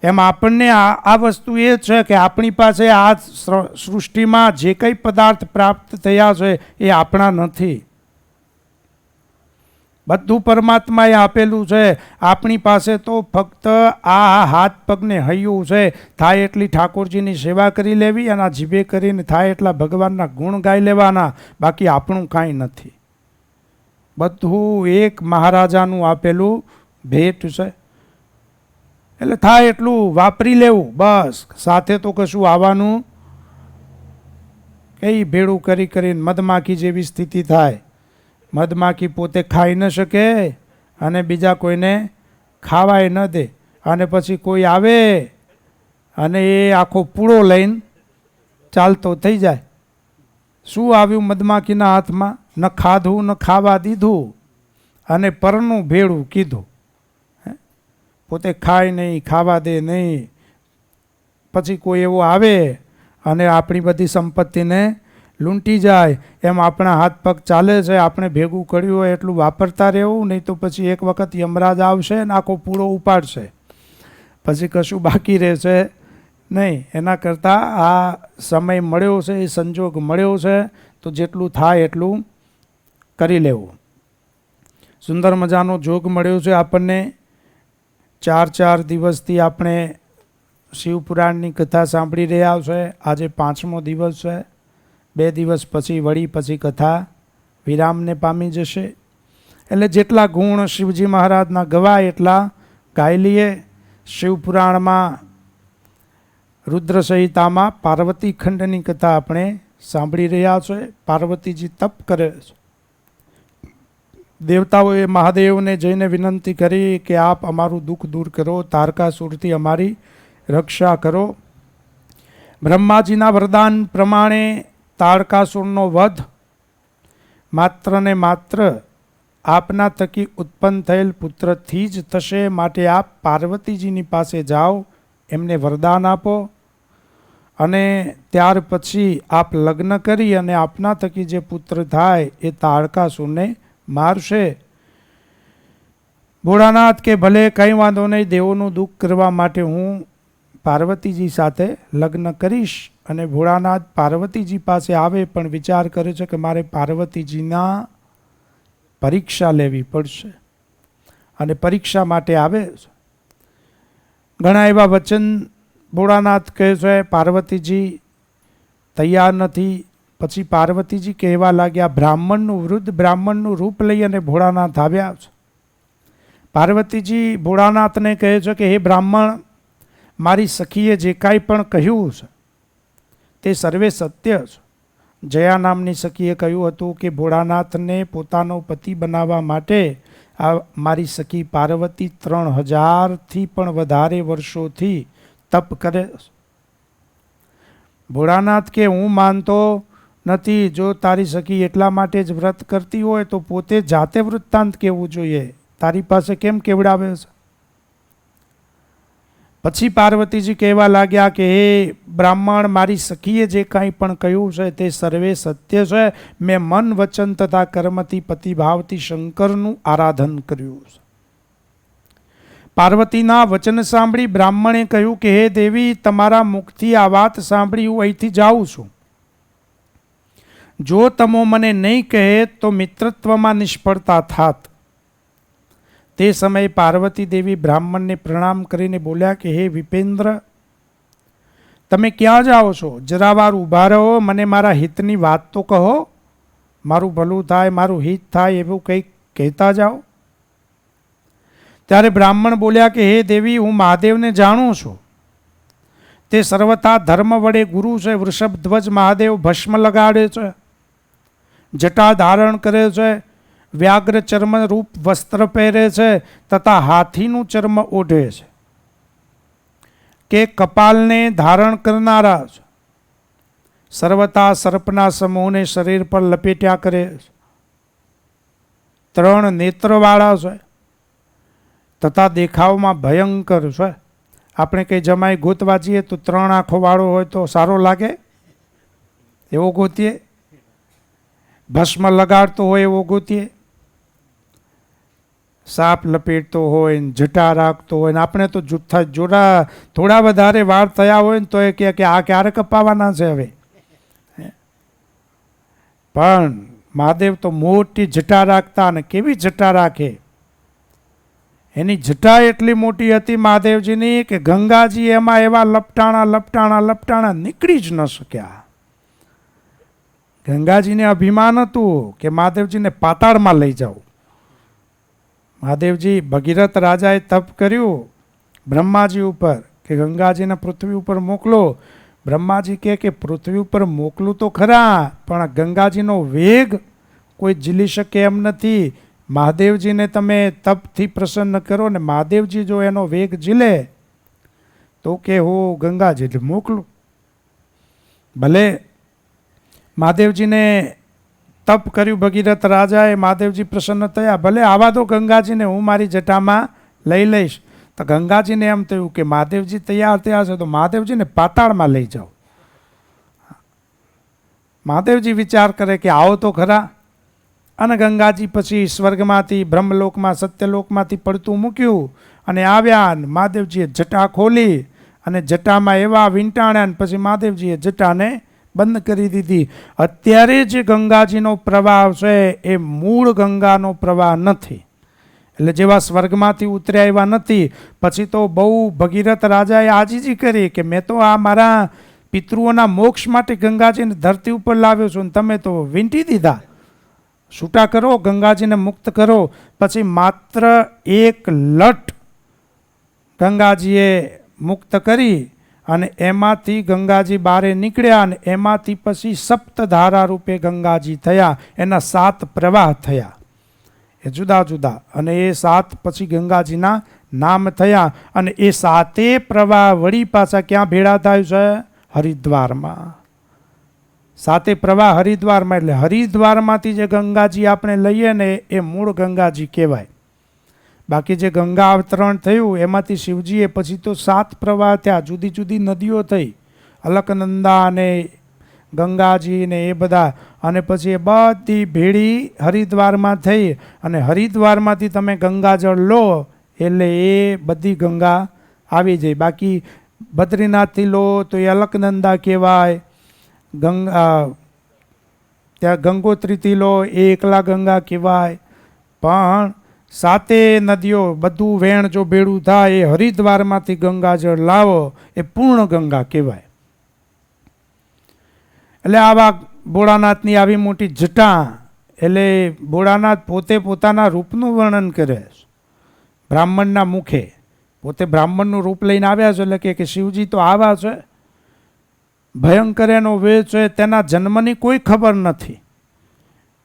એમ આપણને આ વસ્તુ એ છે કે આપણી પાસે આ સૃષ્ટિમાં જે કંઈ પદાર્થ પ્રાપ્ત થયા છે એ આપણા નથી, બધું પરમાત્માએ આપેલું છે. આપણી પાસે તો ફક્ત આ હાથ પગને હૈયું છે, થાય એટલી ઠાકોરજીની સેવા કરી લેવી અને આ જીભે કરીને થાય એટલા ભગવાનના ગુણ ગાઈ લેવાના, બાકી આપણું કાંઈ નથી. બધું એક મહારાજાનું આપેલું ભેટ છે. એટલે થાય એટલું વાપરી લેવું બસ, સાથે તો કશું આવવાનું કઈ ભેળું કરી કરીને મધમાખી જેવી સ્થિતિ થાય. મધમાખી પોતે ખાઈ ન શકે અને બીજા કોઈને ખાવાય ન દે, અને પછી કોઈ આવે અને એ આખો પૂળો લઈને ચાલતો થઈ જાય. શું આવ્યું મધમાખીના હાથમાં? ન ખાધું ન ખાવા દીધું અને પરનું ભેળું કીધું. પોતે ખાય નહીં, ખાવા દે નહીં, પછી કોઈ એવો આવે અને આપણી બધી સંપત્તિને લૂંટી જાય. એમ આપણા હાથ પગ ચાલે છે, આપણે ભેગું કર્યું હોય એટલું વાપરતા રહેવું, નહીં તો પછી એક વખત યમરાજ આવશે ને આખો પૂળો ઉપાડશે, પછી કશું બાકી રહેશે નહીં. એના કરતાં આ સમય મળ્યો છે, એ સંજોગ મળ્યો છે, તો જેટલું થાય એટલું કરી લેવું. સુંદર મજાનો જોગ મળ્યો છે આપણને. 4 દિવસથી આપણે શિવપુરાણની કથા સાંભળી રહ્યા છે. આજે 5મો દિવસ છે. 2 દિવસ પછી વળી પછી કથા વિરામને પામી જશે. એટલે જેટલા ગુણ શિવજી મહારાજના ગવાય એટલા ગાઈ લઈએ. શિવપુરાણમાં રુદ્ર સંહિતામાં પાર્વતી ખંડની કથા આપણે સાંભળી રહ્યા છે. પાર્વતીજી તપ કરે છે. દેવતાઓએ મહાદેવને જઈને વિનંતી કરી કે આપ અમારું દુઃખ દૂર કરો, તારકાસુરથી અમારી રક્ષા કરો. બ્રહ્માજીના વરદાન પ્રમાણે તારકાસુરનો વધ માત્ર ને માત્ર આપના થકી ઉત્પન્ન થયેલ પુત્રથી જ થશે. માટે આપ પાર્વતીજીની પાસે જાઓ, એમને વરદાન આપો અને ત્યાર પછી આપ લગ્ન કરી અને આપના થકી જે પુત્ર થાય એ તારકાસુરને મારશે. ભોળાનાથ કે ભલે કંઈ વાંધો નહીં, દેવોનું દુઃખ કરવા માટે હું પાર્વતીજી સાથે લગ્ન કરીશ. અને ભોળાનાથ પાર્વતીજી પાસે આવે પણ વિચાર કરે છે કે મારે પાર્વતીજીના પરીક્ષા લેવી પડશે, અને પરીક્ષા માટે આવે છે. ઘણા એવા વચન ભોળાનાથ કહે છે, પાર્વતીજી તૈયાર નથી. પછી પાર્વતીજી કહેવા લાગ્યા, બ્રાહ્મણનું વૃદ્ધ બ્રાહ્મણનું રૂપ લઈ અને ભોળાનાથ આવ્યા છે. પાર્વતીજી ભોળાનાથને કહે છે કે હે બ્રાહ્મણ, મારી સખીએ જે કાંઈ પણ કહ્યું છે તે સર્વે સત્ય છે. જયા નામની સખીએ કહ્યું હતું કે ભોળાનાથને પોતાનો પતિ બનાવવા માટે આ મારી સખી પાર્વતી 3000થી પણ વધારે વર્ષોથી તપ કરે. ભોળાનાથ કે હું માનતો નથી, જો તારી સખી એટલા માટે જ વ્રત કરતી હોય તો પોતે જાતે વૃત્તાંત કહેવું જોઈએ, તારી પાસે કેમ કેવડાવે છે? પછી પાર્વતીજી કહેવા લાગ્યા કે હે બ્રાહ્મણ, મારી સખીએ જે કાંઈ પણ કહ્યું છે તે સર્વે સત્ય છે. મેં મન વચન તથા કર્મથી પતિભાવથી શંકરનું આરાધન કર્યું છે. પાર્વતીના વચન સાંભળી બ્રાહ્મણે કહ્યું કે હે દેવી, તમારા મુખથી આ વાત સાંભળી હું અહીંથી જાઉં છું. જો તમો મને નહીં કહે તો મિત્રત્વમાં નિષ્ફળતા થાત. તે સમયે પાર્વતી દેવી બ્રાહ્મણને પ્રણામ કરીને બોલ્યા કે હે વિપેન્દ્ર, તમે ક્યાં જાઓ છો? જરા વાર ઊભા રહો, મને મારા હિતની વાત તો કહો. મારું ભલું થાય, મારું હિત થાય એવું કંઈક કહેતા જાઓ. ત્યારે બ્રાહ્મણ બોલ્યા કે હે દેવી, હું મહાદેવને જાણું છું. તે સર્વથા ધર્મ વડે ગુરુ છે. વૃષભધ્વજ મહાદેવ ભસ્મ લગાડે છે, જટા ધારણ કરે છે, વ્યાઘ્ર ચર્મ રૂપ વસ્ત્ર પહેરે છે તથા હાથીનું ચર્મ ઓઢે છે, કે કપાલને ધારણ કરનારા છે. સર્વથા સર્પના સમૂહને શરીર પર લપેટ્યા કરે છે. 3 નેત્રવાળા છે તથા દેખાવમાં ભયંકર છે. આપણે કંઈ જમાઈ ગોતવા જઈએ તો 3 આંખો વાળો હોય તો સારો લાગે, એવો ગોતીએ. ભસ્મ લગાડતો હોય એવો ગોતીએ. સાપ લપેટતો હોય ને જટા રાખતો હોય ને આપણે તો જૂઠા થોડા વધારે વાળ થયા હોય ને તો એ કહે કે આ ક્યારે કપાવાના છે હવે. પણ મહાદેવ તો મોટી જટા રાખતા, અને કેવી જટા રાખે! એની જટા એટલી મોટી હતી મહાદેવજીની કે ગંગાજી એમાં એવા લપટાણા નીકળી જ ન શક્યા. ગંગાજીને અભિમાન હતું કે મહાદેવજીને પાતાળમાં લઈ જાઓ. મહાદેવજી ભગીરથ રાજાએ તપ કર્યું બ્રહ્માજી ઉપર કે ગંગાજીને પૃથ્વી ઉપર મોકલો. બ્રહ્માજી કહે કે પૃથ્વી ઉપર મોકલું તો ખરા, પણ ગંગાજીનો વેગ કોઈ ઝીલી શકે એમ નથી. મહાદેવજીને તમે તપથી પ્રસન્ન કરો ને મહાદેવજી જો એનો વેગ ઝીલે તો કે હું ગંગાજીને મોકલું. ભલે મહાદેવજીને તપ કર્યું ભગીરથ રાજાએ, મહાદેવજી પ્રસન્ન થયા. ભલે આવા દો ગંગાજીને, હું મારી જટામાં લઈ લઈશ. તો ગંગાજીને એમ થયું કે મહાદેવજી તૈયાર થયા છે તો મહાદેવજીને પાતાળમાં લઈ જાઓ. મહાદેવજી વિચાર કરે કે આવો તો ખરા. અને ગંગાજી પછી સ્વર્ગમાંથી બ્રહ્મલોકમાં સત્યલોકમાંથી પડતું મૂક્યું અને આવ્યા. મહાદેવજીએ જટા ખોલી અને જટામાં એવા વીંટાણ્યા ને પછી મહાદેવજીએ જટાને બંધ કરી દીધી. અત્યારે જે ગંગાજીનો પ્રવાહ છે એ મૂળ ગંગાનો પ્રવાહ નથી, એટલે જેવા સ્વર્ગમાંથી ઉતર્યા એવા નથી. પછી તો બહુ ભગીરથ રાજાએ આજીજી કરી કે મેં તો આ મારા પિતૃઓના મોક્ષ માટે ગંગાજીને ધરતી ઉપર લાવ્યો છું, તમે તો વીંટી દીધા. છૂટા કરો, ગંગાજીને મુક્ત કરો. પછી માત્ર 1 લટ ગંગાજીએ મુક્ત કરી અને એમાંથી ગંગાજી બારે નીકળ્યા અને એમાંથી પછી સપ્તધારા રૂપે ગંગાજી થયા. એના 7 પ્રવાહ થયા, એ જુદા જુદા. અને એ 7 પછી ગંગાજીના નામ થયા. અને એ 7 પ્રવાહ વળી પાછા ક્યાં ભેળા થાય છે? હરિદ્વારમાં. 7 પ્રવાહ હરિદ્વારમાં. એટલે હરિદ્વારમાંથી જે ગંગાજી આપણે લઈએ ને એ મૂળ ગંગાજી કહેવાય. બાકી જે ગંગા અવતરણ થયું એમાંથી શિવજીએ પછી તો 7 પ્રવાહ થયા, જુદી જુદી નદીઓ થઈ, અલકનંદા ને ગંગાજી ને એ બધા. અને પછી એ બધી ભેળી હરિદ્વારમાં થઈ. અને હરિદ્વારમાંથી તમે ગંગાજળ લો એટલે એ બધી ગંગા આવી જાય. બાકી બદ્રીનાથથી લો તો એ અલકનંદા કહેવાય, ત્યાં ગંગોત્રીથી લો એ એકલા ગંગા કહેવાય. પણ 7 નદીઓ બધું વેણ જો ભેળું થાય એ હરિદ્વારમાંથી ગંગાજળ લાવો એ પૂર્ણ ગંગા કહેવાય. એટલે આવા ભોળાનાથની આવી મોટી જટા. એટલે ભોળાનાથ પોતે પોતાના રૂપનું વર્ણન કરે બ્રાહ્મણના મુખે. પોતે બ્રાહ્મણનું રૂપ લઈને આવ્યા છે એટલે કે શિવજી તો આવા છે, ભયંકર એનો વેશ છે, તેના જન્મની કોઈ ખબર નથી.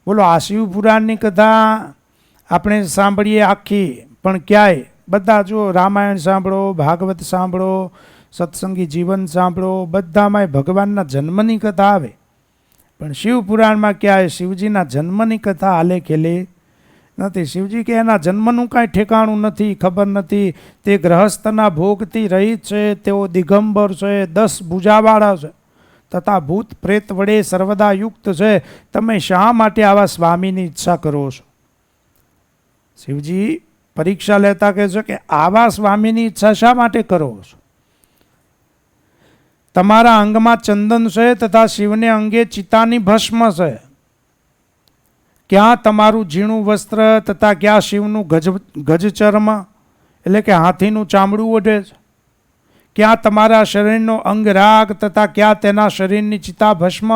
બોલો, આ શિવ પુરાણની કથા આપણે સાંભળીએ આખી, પણ ક્યાંય બધા જો રામાયણ સાંભળો, ભાગવત સાંભળો, સત્સંગી જીવન સાંભળો, બધામાં ભગવાનના જન્મની કથા આવે, પણ શિવ પુરાણમાં ક્યાંય શિવજીના જન્મની કથા આલેખેલી નથી. શિવજી કે એના જન્મનું કાંઈ ઠેકાણું નથી, ખબર નથી. તે ગ્રહસ્થના ભોગથી રહિત છે, તેઓ દિગંબર છે, 10 ભુજાવાળા છે તથા ભૂત પ્રેત વડે સર્વદા યુક્ત છે. તમે શા માટે આવા સ્વામીની ઈચ્છા કરો છો? શિવજી પરીક્ષા લેતા કહે છે કે આવા સ્વામીની ઈચ્છા શા માટે કરો છો? તમારા અંગમાં ચંદન છે તથા શિવને અંગે ચિતાની ભસ્મ છે. ક્યાં તમારું ઝીણું વસ્ત્ર તથા ક્યાં શિવનું ગજચર્મ એટલે કે હાથીનું ચામડું ઓઢે છે. ક્યાં તમારા શરીરનો અંગરાગ તથા ક્યાં તેના શરીરની ચિતા ભસ્મ.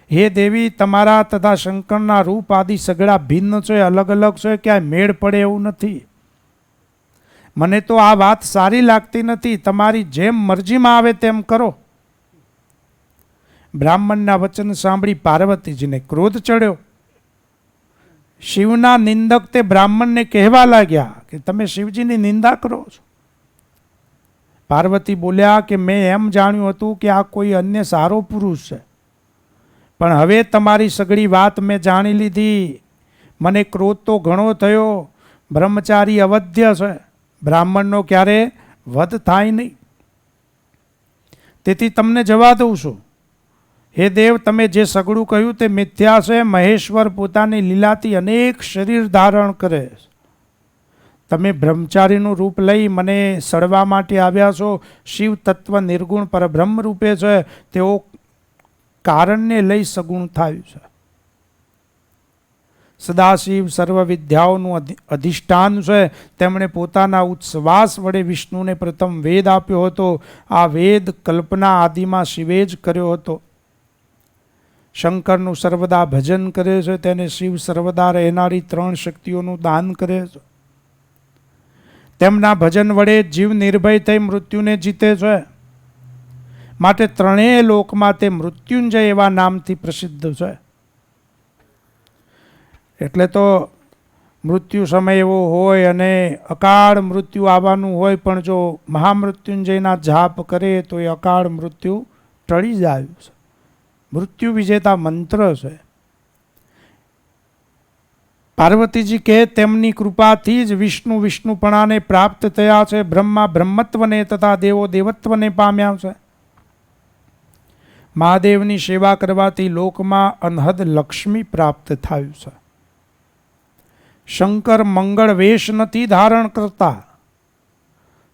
હે દેવી, તમારા તથા શંકરના રૂપ આદિ સગળા ભિન્ન છે, અલગ અલગ છે, ક્યાંય મેળ પડે એવું નથી. મને તો આ વાત સારી લાગતી નથી. તમારી જેમ મરજીમાં આવે તેમ કરો. બ્રાહ્મણના વચન સાંભળી પાર્વતીજીને ક્રોધ ચડ્યો. શિવના નિંદક તે બ્રાહ્મણને કહેવા લાગ્યા કે તમે શિવજીની નિંદા કરો છો. પાર્વતી બોલ્યા કે મેં એમ જાણ્યું હતું કે આ કોઈ અન્ય સારો પુરુષ છે, પણ હવે તમારી સગળી વાત મેં જાણી લીધી. મને ક્રોધ તો ઘણો થયો. બ્રહ્મચારી અવધ્ય છે, બ્રાહ્મણનો ક્યારે વધ થાય નહીં, તેથી તમને જવા દઉં છું. હે દેવ, તમે જે સગળું કહ્યું તે મિથ્યા છે. મહેશ્વર પોતાની લીલાથી અનેક શરીર ધારણ કરે. તમે બ્રહ્મચારીનું રૂપ લઈ મને સડવા માટે આવ્યા છો. શિવ તત્વ નિર્ગુણ પરબ્રહ્મ રૂપે છે, તેઓ કારણને લઈ સગુણ થયું છે. સદાશિવ સર્વ વિદ્યાઓનું અધિષ્ઠાન છે. તેમણે પોતાના ઉચ્છ્વાસ વડે વિષ્ણુને પ્રથમ વેદ આપ્યો હતો. આ વેદ કલ્પના આદિમાં શિવે જ કર્યો હતો. શંકરનું સર્વદા ભજન કરે છે, તેને શિવ સર્વદા રહેનારી 3 શક્તિઓનું દાન કરે છે. તેમના ભજન વડે જીવ નિર્ભય થઈ મૃત્યુને જીતે છે. માટે 3 લોકમાં તે મૃત્યુંજય એવા નામથી પ્રસિદ્ધ છે. એટલે તો મૃત્યુ સમય એવો હોય અને અકાળ મૃત્યુ આવવાનું હોય, પણ જો મહામૃત્યુંજયના જાપ કરે તો એ અકાળ મૃત્યુ ટળી જાય છે. મૃત્યુ વિજેતા મંત્ર છે. પાર્વતીજી કહે તેમની કૃપાથી જ વિષ્ણુ વિષ્ણુપણાને પ્રાપ્ત થયા છે. બ્રહ્મા બ્રહ્મત્વને તથા દેવો દેવત્વને પામ્યા છે. મહાદેવની સેવા કરવાથી લોકમાં અનહદ લક્ષ્મી પ્રાપ્ત થયું છે. શંકર મંગળ વેશ નથી ધારણ કરતા,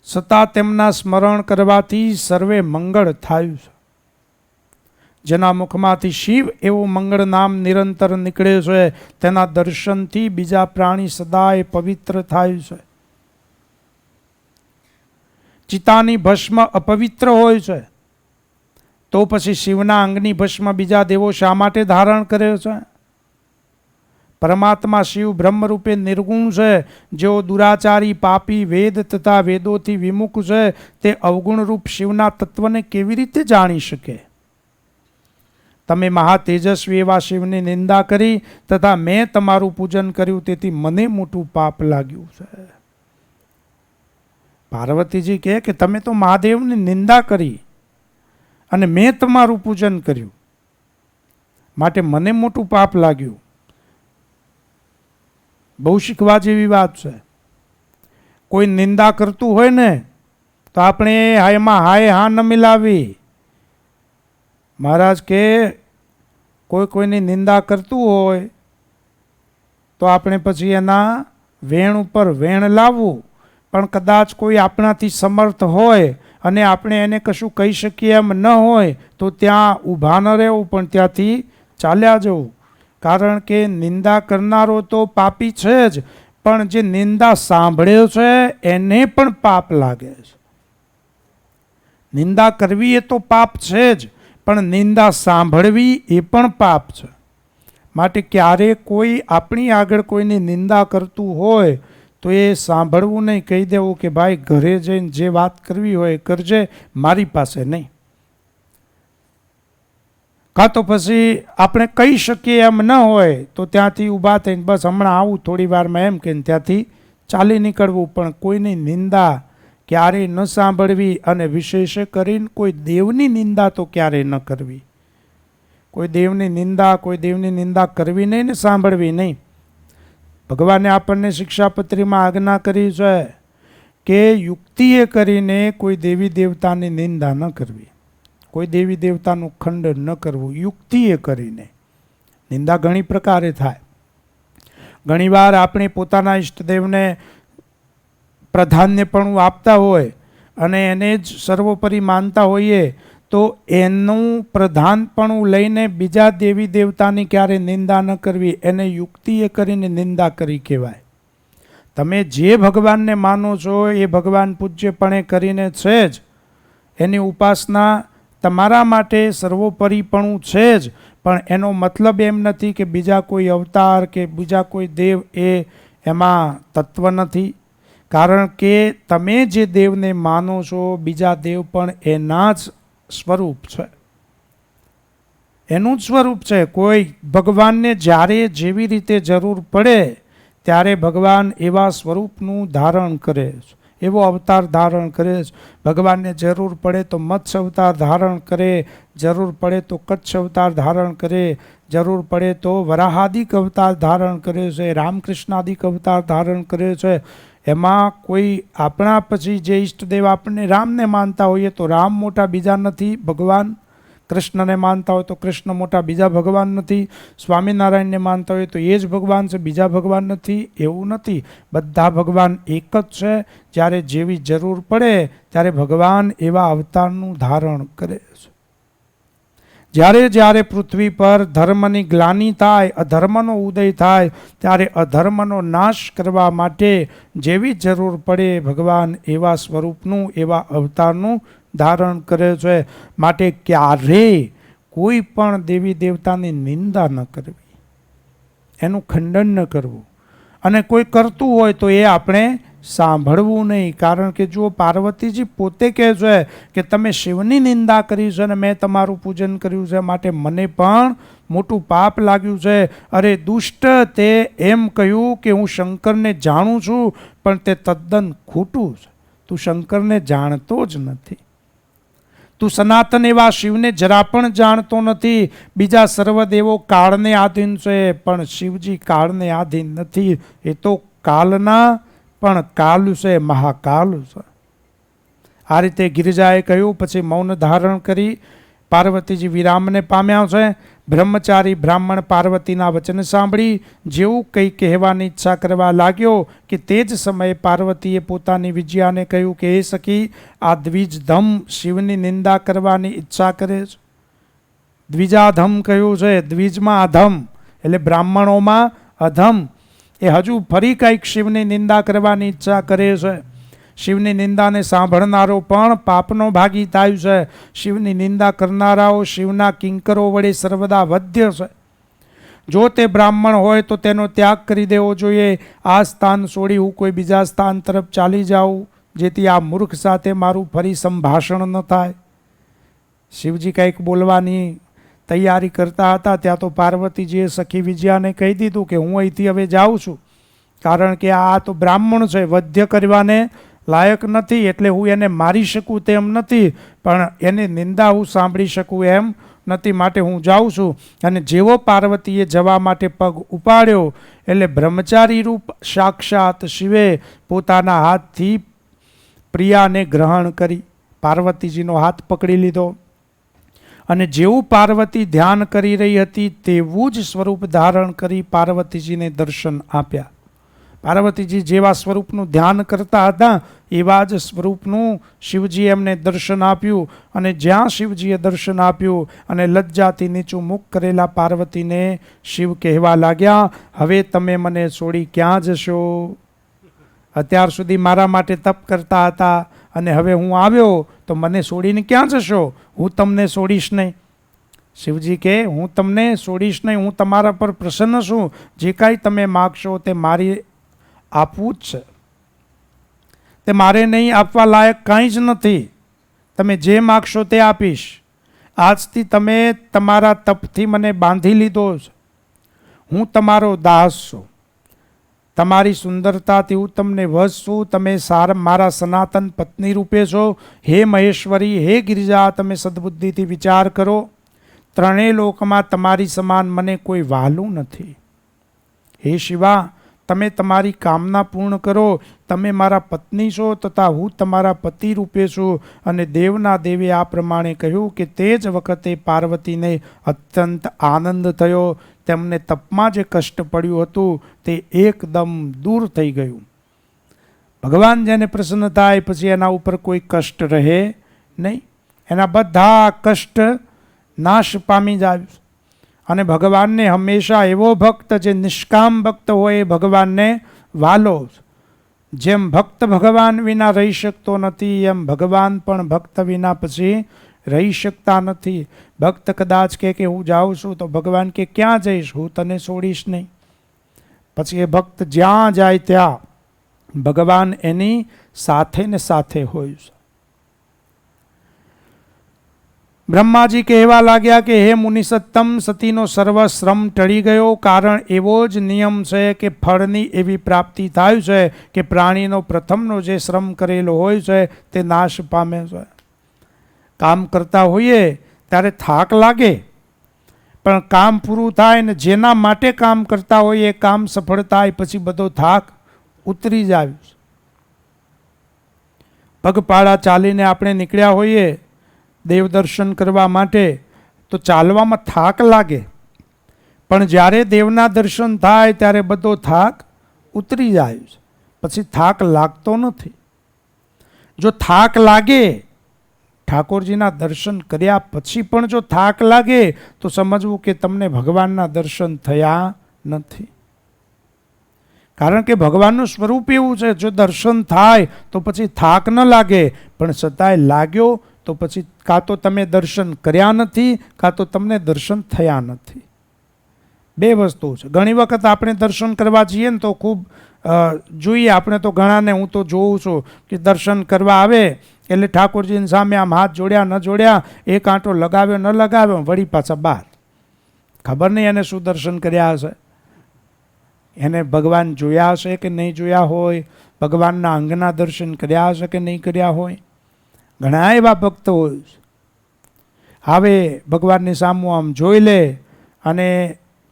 છતાં તેમના સ્મરણ કરવાથી સર્વે મંગળ થયું છે. જેના મુખમાંથી શિવ એવું મંગળ નામ નિરંતર નીકળે છે, તેના દર્શનથી બીજા પ્રાણી સદાય પવિત્ર થાય છે. ચિતાની ભસ્મ અપવિત્ર હોય છે, તો પછી શિવના અંગની ભસ્મ બીજા દેવો શા માટે ધારણ કરે છે? પરમાત્મા શિવ બ્રહ્મરૂપે નિર્ગુણ છે. જેઓ દુરાચારી પાપી વેદ તથા વેદોથી વિમુખ છે, તે અવગુણરૂપ શિવના તત્વને કેવી રીતે જાણી શકે? તમે મહા તેજસ્વી એવા શિવની નિંદા કરી તથા મેં તમારું પૂજન કર્યું, તેથી મને મોટું પાપ લાગ્યું છે. પાર્વતીજી કહે કે તમે તો મહાદેવની નિંદા કરી અને મેં તમારું પૂજન કર્યું, માટે મને મોટું પાપ લાગ્યું. બહુ શીખવા જેવી વાત છે. કોઈ નિંદા કરતું હોય ને તો આપણે એમાં હાય હા ન મિલાવી. મહારાજ કે કોઈની નિંદા કરતું હોય તો આપણે પછી એના વેણ ઉપર વેણ લાવવું, પણ કદાચ કોઈ આપણાથી સમર્થ હોય અને આપણે એને કશું કહી શકીએ એમ ન હોય તો ત્યાં ઊભા ન રહેવું, પણ ત્યાંથી ચાલ્યા જવું. કારણ કે નિંદા કરનારો તો પાપી છે જ, પણ જે નિંદા સાંભળે છે એને પણ પાપ લાગે છે. નિંદા કરવી એ તો પાપ છે જ, પણ નિંદા સાંભળવી એ પણ પાપ છે. માટે ક્યારે કોઈ આપણી આગળ કોઈની નિંદા કરતું હોય તો તો એ સાંભળવું નહીં, કહી દેવું કે ભાઈ ઘરે જઈને જે વાત કરવી હોય કરજે, મારી પાસે નહીં. કાં તો પછી આપણે કહી શકીએ એમ ન હોય તો ત્યાંથી ઊભા થઈને બસ હમણાં આવું થોડી વારમાં એમ કહીને ત્યાંથી ચાલી નીકળવું. પણ કોઈની નિંદા ક્યારેય ન સાંભળવી, અને વિશેષ કરીને કોઈ દેવની નિંદા તો ક્યારેય ન કરવી. કોઈ દેવની નિંદા કરવી નહીં ને સાંભળવી નહીં. ભગવાને આપણને શિક્ષાપત્રીમાં આજ્ઞા કરી છે કે યુક્તિએ કરીને કોઈ દેવી દેવતાની નિંદા ન કરવી, કોઈ દેવી દેવતાનું ખંડન ન કરવું. યુક્તિએ કરીને નિંદા ઘણી પ્રકારે થાય. ઘણીવાર આપણે પોતાના ઈષ્ટદેવને પ્રાધાન્યપણું આપતા હોય અને એને જ સર્વોપરી માનતા હોઈએ તો એનું પ્રધાનપણું લઈને બીજા દેવી દેવતાની ક્યારે નિંદા ન કરવી, એને યુક્તિએ કરીને નિંદા કરી કહેવાય. તમે જે ભગવાનને માનો છો એ ભગવાન પૂજ્યપણે કરીને છે જ, એની ઉપાસના તમારા માટે સર્વોપરીપણું છે જ, પણ એનો મતલબ એમ નથી કે બીજા કોઈ અવતાર કે બીજા કોઈ દેવ એ એમાં તત્વ નથી. કારણ કે તમે જે દેવને માનો છો બીજા દેવ પણ એના જ સ્વરૂપ છે, એનું જ સ્વરૂપ છે. કોઈ ભગવાનને જ્યારે જેવી રીતે જરૂર પડે ત્યારે ભગવાન એવા સ્વરૂપનું ધારણ કરે છે, એવો અવતાર ધારણ કરે છે. ભગવાનને જરૂર પડે તો મત્સ્ય અવતાર ધારણ કરે, જરૂર પડે તો કચ્છ અવતાર ધારણ કરે, જરૂર પડે તો વરાહાદિક અવતાર ધારણ કરે છે, રામકૃષ્ણાદિક અવતાર ધારણ કરે છે. એમાં કોઈ આપણા પછી જે ઈષ્ટદેવ આપણને રામને માનતા હોઈએ તો રામ મોટા બીજા નથી, ભગવાન કૃષ્ણને માનતા હોય તો કૃષ્ણ મોટા બીજા ભગવાન નથી, સ્વામિનારાયણને માનતા હોય તો એ જ ભગવાન છે, બીજા ભગવાન નથી, એવું નથી. બધા ભગવાન એક જ છે. જ્યારે જેવી જરૂર પડે ત્યારે ભગવાન એવા અવતારનું ધારણ કરે છે. જ્યારે જ્યારે પૃથ્વી પર ધર્મની ગ્લાનિ થાય, અધર્મનો ઉદય થાય, ત્યારે અધર્મનો નાશ કરવા માટે જેવી જરૂર પડે ભગવાન એવા સ્વરૂપનું, એવા અવતારનું ધારણ કરે છે. માટે ક્યારેય કોઈ પણ દેવી દેવતાની નિંદા ન કરવી, એનું ખંડન ન કરવું, અને કોઈ કરતું હોય તો એ આપણે સાંભળવું નહીં. કારણ કે જો પાર્વતીજી પોતે કહે છે કે તમે શિવની નિંદા કરી છે અને મેં તમારું પૂજન કર્યું છે, માટે મને પણ મોટું પાપ લાગ્યું છે. અરે દુષ્ટ, તે એમ કહ્યું કે હું શંકરને જાણું છું, પણ તે તદ્દન ખોટું છે. તું શંકરને જાણતો જ નથી, તું સનાતન એવા શિવને જરા પણ જાણતો નથી. બીજા સર્વદેવો કાળને આધીન છે, પણ શિવજી કાળને આધીન નથી. એ તો કાલના પણ કાલ છે, મહાકાલ છે. આ રીતે ગિરિજાએ કહ્યું. પછી મૌન ધારણ કરી પાર્વતીજી વિરામને પામ્યા છે. બ્રહ્મચારી બ્રાહ્મણ પાર્વતીના વચન સાંભળી જેવું કંઈ કહેવાની ઈચ્છા કરવા લાગ્યો કે તે જ સમયે પાર્વતીએ પોતાની વિજયાને કહ્યું કે હે સખી, આ દ્વિજધમ શિવની નિંદા કરવાની ઈચ્છા કરે છે. દ્વિજાધમ કહ્યું છે, દ્વિજમાં અધમ એટલે બ્રાહ્મણોમાં અધમ. એ હજુ ફરી કંઈક શિવની નિંદા કરવાની ઈચ્છા કરે છે. શિવની નિંદાને સાંભળનારો પણ પાપનો ભાગી થાય છે. શિવની નિંદા કરનારાઓ શિવના કિંકરો વડે સર્વદા વધ્ય છે. જો તે બ્રાહ્મણ હોય તો તેનો ત્યાગ કરી દેવો જોઈએ. આ સ્થાન છોડી હું કોઈ બીજા સ્થાન તરફ ચાલી જાઉં, જેથી આ મૂર્ખ સાથે મારું ફરી સંભાષણ ન થાય. શિવજી કંઈક બોલવાની તૈયારી કરતા હતા ત્યાં તો પાર્વતીજીએ સખી વિજયાને કહી દીધું કે હું અહીંથી હવે જાઉં છું. કારણ કે આ તો બ્રાહ્મણ છે, વધ્ય કરવાને લાયક નથી, એટલે હું એને મારી શકું તેમ નથી, પણ એની નિંદા હું સાંભળી શકું એમ નથી, માટે હું જાઉં છું. અને જેવો પાર્વતીએ જવા માટે પગ ઉપાડ્યો એટલે બ્રહ્મચારી રૂપ સાક્ષાત શિવે પોતાના હાથથી પ્રિયાને ગ્રહણ કરી પાર્વતીજીનો હાથ પકડી લીધો. અને જેવું પાર્વતી ધ્યાન કરી રહી હતી તેવું જ સ્વરૂપ ધારણ કરી પાર્વતીજીને દર્શન આપ્યા. પાર્વતીજી જેવા સ્વરૂપનું ધ્યાન કરતા હતા એવા જ સ્વરૂપનું શિવજી એમને દર્શન આપ્યું. અને જ્યાં શિવજીએ દર્શન આપ્યું અને લજ્જાથી નીચું મુખ કરેલા પાર્વતીને શિવ કહેવા લાગ્યા, હવે તમે મને છોડી ક્યાં જશો? અત્યાર સુધી મારા માટે તપ કરતા હતા અને હવે હું આવ્યો તો મને છોડીને ક્યાં જશો? હું તમને છોડીશ નહીં. શિવજી કહે, હું તમને છોડીશ નહીં, હું તમારા પર પ્રસન્ન છું. જે કાંઈ તમે માગશો તે મારી આપવું જ છે. તે મારે નહીં આપવા લાયક કાંઈ જ નથી. તમે જે માગશો તે આપીશ. આજથી તમે તમારા તપથી મને બાંધી લીધો છે. હું તમારો દાસ છું. તમારી સુંદરતાથી હું તમને વશ છું. તમે મારા સનાતન પત્ની રૂપે છો. હે મહેશ્વરી, હે ગિરિજા, તમે સદબુદ્ધિથી વિચાર કરો. ત્રણેય લોકમાં તમારી સમાન મને કોઈ વહાલું નથી. હે શિવા, તમે તમારી કામના પૂર્ણ કરો. તમે મારા પત્ની છો તથા હું તમારા પતિ રૂપે છું. અને દેવના દેવે આ પ્રમાણે કહ્યું કે તે જ વખતે પાર્વતીને અત્યંત આનંદ થયો. તેમને તપમાં જે કષ્ટ પડ્યું હતું તે એકદમ દૂર થઈ ગયું. ભગવાન જેને પ્રસન્ન થાય પછી એના ઉપર કોઈ કષ્ટ રહે નહીં. એના બધા કષ્ટ નાશ પામી જાય. અને ભગવાનને હંમેશા એવો ભક્ત જે નિષ્કામ ભક્ત હોય એ ભગવાનને વાલો. જેમ ભક્ત ભગવાન વિના રહી શકતો નથી એમ ભગવાન પણ ભક્ત વિના પછી રહી શકતા નથી. ભક્ત કદાચ કે હું જાઉં છું તો ભગવાન કે ક્યાં જઈશ, હું તને છોડીશ નહીં. પછી એ ભક્ત જ્યાં જાય ત્યાં ભગવાન એની સાથે ને સાથે હોય છે. બ્રહ્માજી કહેવા લાગ્યા કે હે મુનિસત્તમ, સતીનો સર્વ શ્રમ ટળી ગયો. કારણ એવો જ નિયમ છે કે ફળની એવી પ્રાપ્તિ થાય છે કે પ્રાણીનો પ્રથમનો જે શ્રમ કરેલો હોય છે તે નાશ પામે છે. કામ કરતા હોઈએ ત્યારે થાક લાગે, પણ કામ પૂરું થાય ને જેના માટે કામ કરતા હોઈએ કામ સફળ થાય પછી બધો થાક ઉતરી જાય. પગપાળા ચાલીને આપણે નીકળ્યા હોઈએ દેવ દર્શન કરવા માટે તો ચાલવામાં થાક લાગે, પણ જ્યારે દેવના દર્શન થાય ત્યારે બધો થાક ઉતરી જાય. પછી થાક લાગતો નથી. જો થાક લાગે, ઠાકોરજીના દર્શન કર્યા પછી પણ જો થાક લાગે તો સમજવું કે તમને ભગવાનના દર્શન થયા નથી. કારણ કે ભગવાનનું સ્વરૂપ એવું છે, જો દર્શન થાય તો પછી થાક ન લાગે, પણ છતાંય લાગ્યો તો પછી કાં તો તમે દર્શન કર્યા નથી કાં તો તમને દર્શન થયા નથી. બે વસ્તુ છે. ઘણી વખત આપણે દર્શન કરવા જઈએ ને તો ખૂબ જોઈએ, આપણે તો ઘણાને હું તો જોઉં છું કે દર્શન કરવા આવે એટલે ઠાકોરજીની સામે આમ હાથ જોડ્યા ન જોડ્યા, એક આંટો લગાવ્યો ન લગાવ્યો, વળી પાછા બહાર. ખબર નહીં એને શું દર્શન કર્યા હશે, એને ભગવાન જોયા હશે કે નહીં જોયા હોય, ભગવાનના અંગના દર્શન કર્યા હશે કે નહીં કર્યા હોય. ઘણા એવા ભક્ત હોય હવે ભગવાનની સામું આમ જોઈ લે અને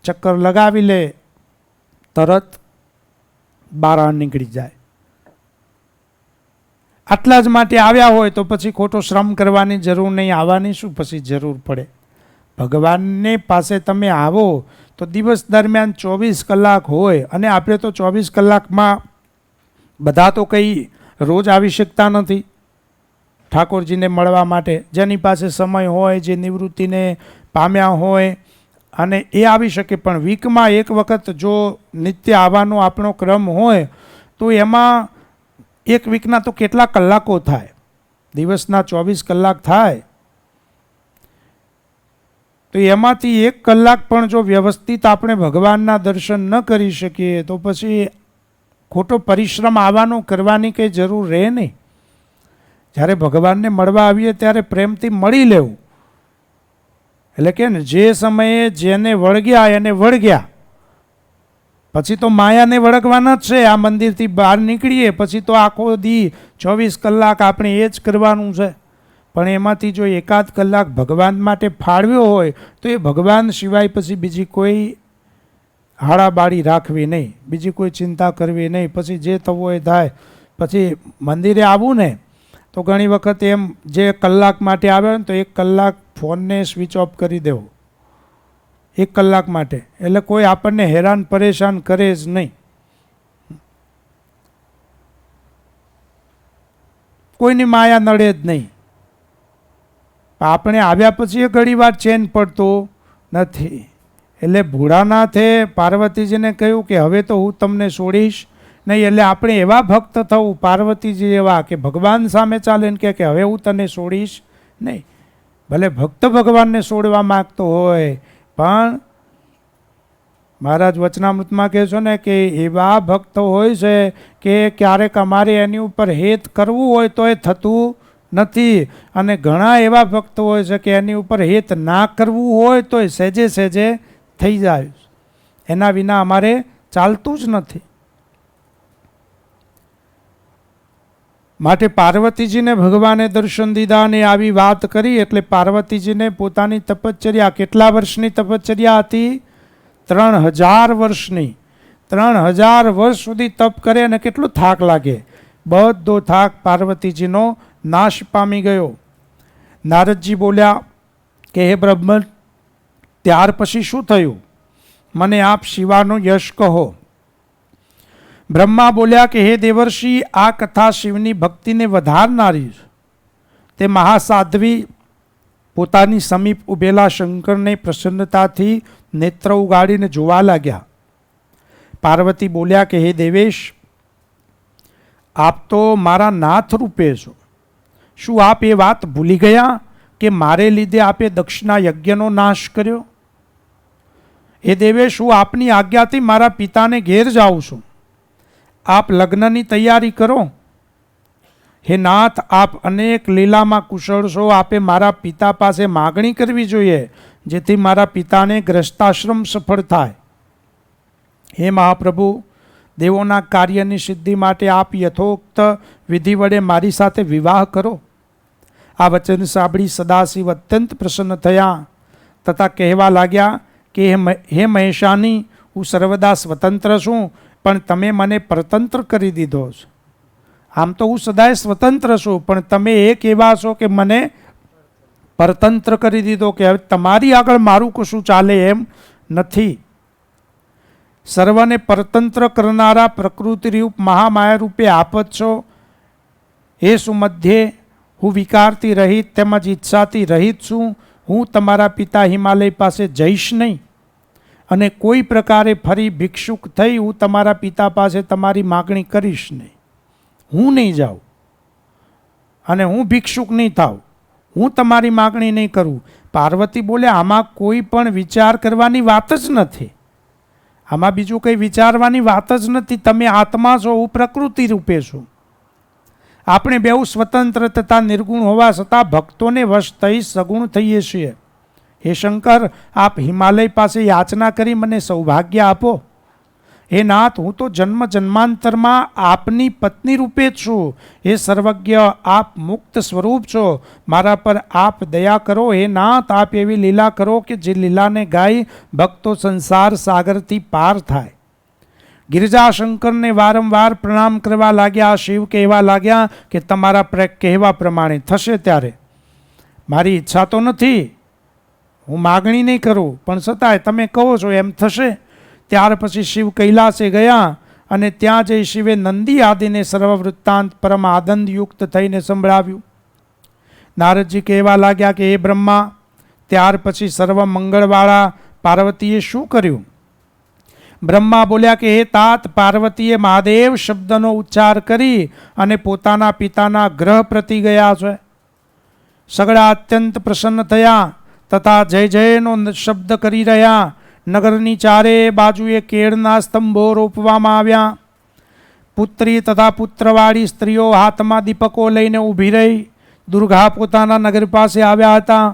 ચક્કર લગાવી લે, તરત બહાર નીકળી જાય. આટલા જ માટે આવ્યા હોય તો પછી ખોટો શ્રમ કરવાની જરૂર નહીં, આવવાની શું પછી જરૂર પડે. ભગવાનની પાસે તમે આવો તો દિવસ દરમિયાન 24 કલાક હોય, અને આપણે તો 24 કલાકમાં બધા તો કંઈ રોજ આવી શકતા નથી ઠાકોરજીને મળવા માટે. જેની પાસે સમય હોય, જે નિવૃત્તિને પામ્યા હોય અને એ આવી શકે, પણ વીકમાં એક વખત જો નિત્ય આવવાનો આપણો ક્રમ હોય તો એમાં એક વીકના તો કેટલા કલાકો થાય, દિવસના 24 કલાક થાય, તો એમાંથી 1 કલાક પણ જો વ્યવસ્થિત આપણે ભગવાનના દર્શન ન કરી શકીએ તો પછી ખોટો પરિશ્રમ આવવાનો કરવાની કંઈ જરૂર રહે નહીં. જ્યારે ભગવાનને મળવા આવીએ ત્યારે પ્રેમથી મળી લેવું. એટલે કે ને જે સમયે જેને વળગ્યા એને વળગ્યા, પછી તો માયાને વળગવાના જ છે. આ મંદિરથી બહાર નીકળીએ પછી તો આખો દી 24 કલાક આપણે એ જ કરવાનું છે. પણ એમાંથી જો એકાદ કલાક ભગવાન માટે ફાળવ્યો હોય તો એ ભગવાન સિવાય પછી બીજી કોઈ હાડાબાડી રાખવી નહીં, બીજી કોઈ ચિંતા કરવી નહીં. પછી જે થવું એ થાય. પછી મંદિરે આવવું ને તો ઘણી વખત એમ જે કલાક માટે આવે ને તો 1 કલાક ફોનને સ્વિચ ઓફ કરી દેવો, 1 કલાક માટે. એટલે કોઈ આપણને હેરાન પરેશાન કરે જ નહીં, કોઈની માયા નડે જ નહીં. આપણે આવ્યા પછી એ ઘણી વાર ચેન પડતો નથી. એટલે ભોળાનાથે પાર્વતીજીને કહ્યું કે હવે તો હું તમને છોડીશ નહીં. એટલે આપણે એવા ભક્ત થવું પાર્વતીજી એવા કે ભગવાન સામે ચાલે ને કે હવે હું તને છોડીશ નહીં. ભલે ભક્ત ભગવાનને છોડવા માગતો હોય પણ મહારાજ વચનામૃતમાં કહે છો ને કે એવા ભક્ત હોય છે કે ક્યારેક અમારે એની ઉપર હેત કરવું હોય તો એ થતું નથી, અને ઘણા એવા ભક્ત હોય છે કે એની ઉપર હેત ના કરવું હોય તો એ સહેજે સહેજે થઈ જાય, એના વિના અમારે ચાલતું જ નથી. માટે પાર્વતીજીને ભગવાને દર્શન દીધા અને આવી વાત કરી એટલે પાર્વતીજીને પોતાની તપશ્ચર્યા, કેટલા વર્ષની તપશ્ચર્યા હતી? 3000 વર્ષની. 3000 વર્ષ સુધી તપ કરે અને કેટલો થાક લાગે, બધો થાક પાર્વતીજીનો નાશ પામી ગયો. નારદજી બોલ્યા કે હે બ્રહ્મ, ત્યાર પછી શું થયું? મને આપ શિવાનો યશ કહો. બ્રહ્મા બોલ્યા કે હે દેવર્ષિ, આ કથા શિવની ભક્તિને વધારનારી છે. તે મહાસાધ્વી પોતાની સમીપ ઉભેલા શંકરને પ્રસન્નતાથી નેત્ર ઉગાડીને જોવા લાગ્યા. પાર્વતી બોલ્યા કે હે દેવેશ, આપ તો મારા નાથ રૂપે છો. શું આપ એ વાત ભૂલી ગયા કે મારે લીધે આપે દક્ષના યજ્ઞનો નાશ કર્યો? હે દેવેશ, હું આપની આજ્ઞાથી મારા પિતાને ઘેર જાઉં છું. આપ લગ્નની તૈયારી કરો. હે નાથ, આપ અનેક લીલામાં કુશળ છો. આપે મારા પિતા પાસે માગણી કરવી જોઈએ જેથી મારા પિતાને ગ્રસ્તાશ્રમ સફળ થાય. હે મહાપ્રભુ, દેવોના કાર્યની સિદ્ધિ માટે આપ યથોક્ત વિધિ વડે મારી સાથે વિવાહ કરો. આ વચન સાંભળી સદાશિવ અત્યંત પ્રસન્ન થયા તથા કહેવા લાગ્યા કે હે મહેશાની, હું સર્વદા સ્વતંત્ર છું, પણ તમે મને પરતંત્ર કરી દીધો છે. આમ તો હું સદાય સ્વતંત્ર છું, પણ તમે એક એવા છો કે મને પરતંત્ર કરી દીધો, કે હવે તમારી આગળ મારું કશું ચાલે એમ નથી. સર્વને પરતંત્ર કરનારા પ્રકૃતિ રૂપ મહામાયા રૂપે આપ જ છો. એ સુમધ્યે હું વિકારથી રહિત તેમજ ઈચ્છાથી રહિત છું. હું તમારા પિતા હિમાલય પાસે જઈશ નહીં, અને કોઈ પ્રકારે ફરી ભિક્ષુક થઈ હું તમારા પિતા પાસે તમારી માગણી કરીશ નહીં. હું નહીં જાઉં અને હું ભિક્ષુક નહીં થાઉં, હું તમારી માગણી નહીં કરું. પાર્વતી બોલ્યા, આમાં કોઈ પણ વિચાર કરવાની વાત જ નથી. આમાં બીજું કંઈ વિચારવાની વાત જ નથી. તમે આત્મા છો, હું પ્રકૃતિ રૂપે છું. આપણે બેઉ સ્વતંત્ર તથા નિર્ગુણ હોવા છતાં ભક્તોને વશ થઈ સગુણ થઈએ છીએ. હે શંકર, આપ હિમાલય પાસે યાચના કરી મને સૌભાગ્ય આપો. હે નાથ, હું તો જન્મ જન્માંતરમાં આપની પત્ની રૂપે જ છું. હે સર્વજ્ઞ, આપ મુક્ત સ્વરૂપ છો. મારા પર આપ દયા કરો. હે નાથ, આપ એવી લીલા કરો કે જે લીલાને ગાઈ ભક્તો સંસાર સાગરથી પાર થાય. ગિરિજાશંકરને વારંવાર પ્રણામ કરવા લાગ્યા. શિવ કહેવા લાગ્યા કે તમારા કહેવા પ્રમાણે થશે. ત્યારે મારી ઈચ્છા તો નથી, હું માગણી નહીં કરું, પણ છતાંય તમે કહો છો એમ થશે. ત્યાર પછી શિવ કૈલાસે ગયા અને ત્યાં જઈ શિવે નંદી આદિને સર્વ વૃત્તાંત પરમ આનંદયુક્ત થઈને સંભળાવ્યું. નારદજી કહેવા લાગ્યા કે હે બ્રહ્મા, ત્યાર પછી સર્વ મંગળવાળા પાર્વતીએ શું કર્યું? બ્રહ્મા બોલ્યા કે હે તાત, પાર્વતીએ મહાદેવ શબ્દનો ઉચ્ચાર કરી અને પોતાના પિતાના ગ્રહ પ્રતિ ગયા છે. સગડા અત્યંત પ્રસન્ન થયા તથા જય જયનો શબ્દ કરી રહ્યા. નગરની ચારે બાજુએ કેળના સ્તંભો રોપવામાં આવ્યા. પુત્રી તથા પુત્રવાળી સ્ત્રીઓ હાથમાં દીપકો લઈને ઊભી રહી. દુર્ગા પોતાના નગર પાસે આવ્યા હતા.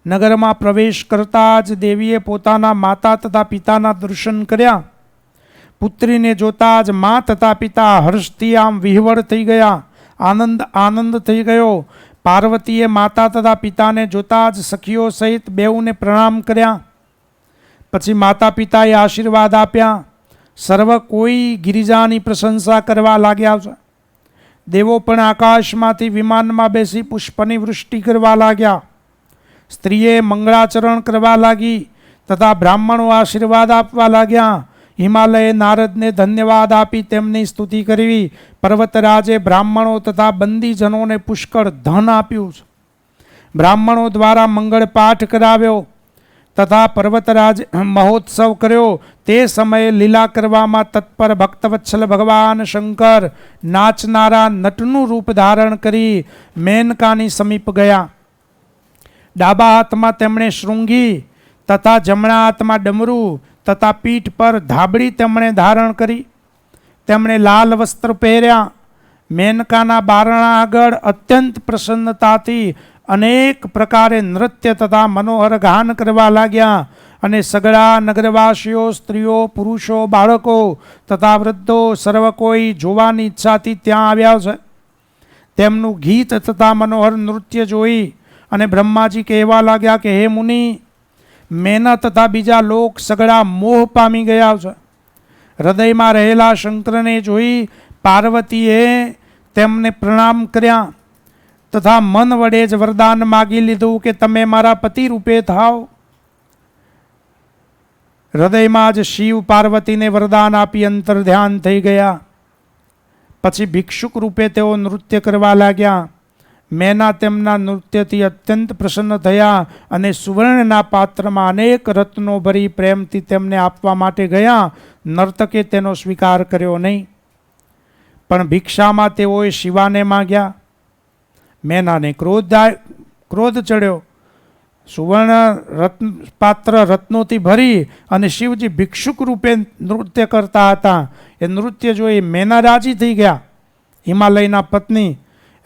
નગરમાં પ્રવેશ કરતા જ દેવીએ પોતાના માતા તથા પિતાના દર્શન કર્યા. પુત્રીને જોતા જ મા તથા પિતા હર્ષથી આમ વિહવળ થઈ ગયા. આનંદ થઈ ગયો. પાર્વતીએ માતા તથા પિતાને જોતા જ સખીઓ સહિત બેઉને પ્રણામ કર્યા. પછી માતા પિતાએ આશીર્વાદ આપ્યા. સર્વ કોઈ ગિરિજાની પ્રશંસા કરવા લાગ્યા છે. દેવો પણ આકાશમાંથી વિમાનમાં બેસી પુષ્પની વૃષ્ટિ કરવા લાગ્યા. સ્ત્રીએ મંગળાચરણ કરવા લાગી તથા બ્રાહ્મણો આશીર્વાદ આપવા લાગ્યા. હિમાલયે નારદને ધન્યવાદ આપી તેમની સ્તુતિ કરવી. પર્વતરાજે બ્રાહ્મણો તથા બંદીજનોને પુષ્કળ ધન આપ્યું છે. બ્રાહ્મણો દ્વારા મંગળ પાઠ કરાવ્યો તથા પર્વતરાજ મહોત્સવ કર્યો. તે સમયે લીલા કરવામાં તત્પર ભક્તવત્સલ ભગવાન શંકર નાચનારા નટનું રૂપ ધારણ કરી મેનકાની સમીપ ગયા. ડાબા હાથમાં તેમણે શૃંગી તથા જમણા હાથમાં ડમરું તથા પીઠ પર ધાબળી તેમણે ધારણ કરી. તેમણે લાલ વસ્ત્ર પહેર્યા. મેનકાના બારણા આગળ અત્યંત પ્રસન્નતાથી અનેક પ્રકારે નૃત્ય તથા મનોહર ગાન કરવા લાગ્યા. અને સગળા નગરવાસીઓ, સ્ત્રીઓ, પુરુષો, બાળકો તથા વૃદ્ધો સર્વ કોઈ જોવાની ઈચ્છાથી ત્યાં આવ્યા છે. તેમનું ગીત તથા મનોહર નૃત્ય જોઈ અને બ્રહ્માજી કહેવા લાગ્યા કે હે મુનિ, મેના તથા બીજા લોક સગળા મોહ પામી ગયા છે. હૃદયમાં રહેલા શંકરને જોઈ પાર્વતીએ તેમને પ્રણામ કર્યા તથા મન વડે જ વરદાન માગી લીધું કે તમે મારા પતિ રૂપે થાવ. હૃદયમાં જ શિવ પાર્વતીને વરદાન આપી અંતર ધ્યાન થઈ ગયા. પછી ભિક્ષુક રૂપે તેઓ નૃત્ય કરવા લાગ્યા. મેના તેમના નૃત્યથી અત્યંત પ્રસન્ન થયા અને સુવર્ણના પાત્રમાં અનેક રત્નો ભરી પ્રેમથી તેમને આપવા માટે ગયા. નર્તકે તેનો સ્વીકાર કર્યો નહીં, પણ ભિક્ષામાં તેઓએ શિવાને માગ્યા. મેનાને ક્રોધ ચડ્યો. સુવર્ણ પાત્ર રત્નોથી ભરી અને શિવજી ભિક્ષુક રૂપે નૃત્ય કરતા હતા. એ નૃત્ય જોઈ મેના રાજી થઈ ગયા, હિમાલયના પત્ની.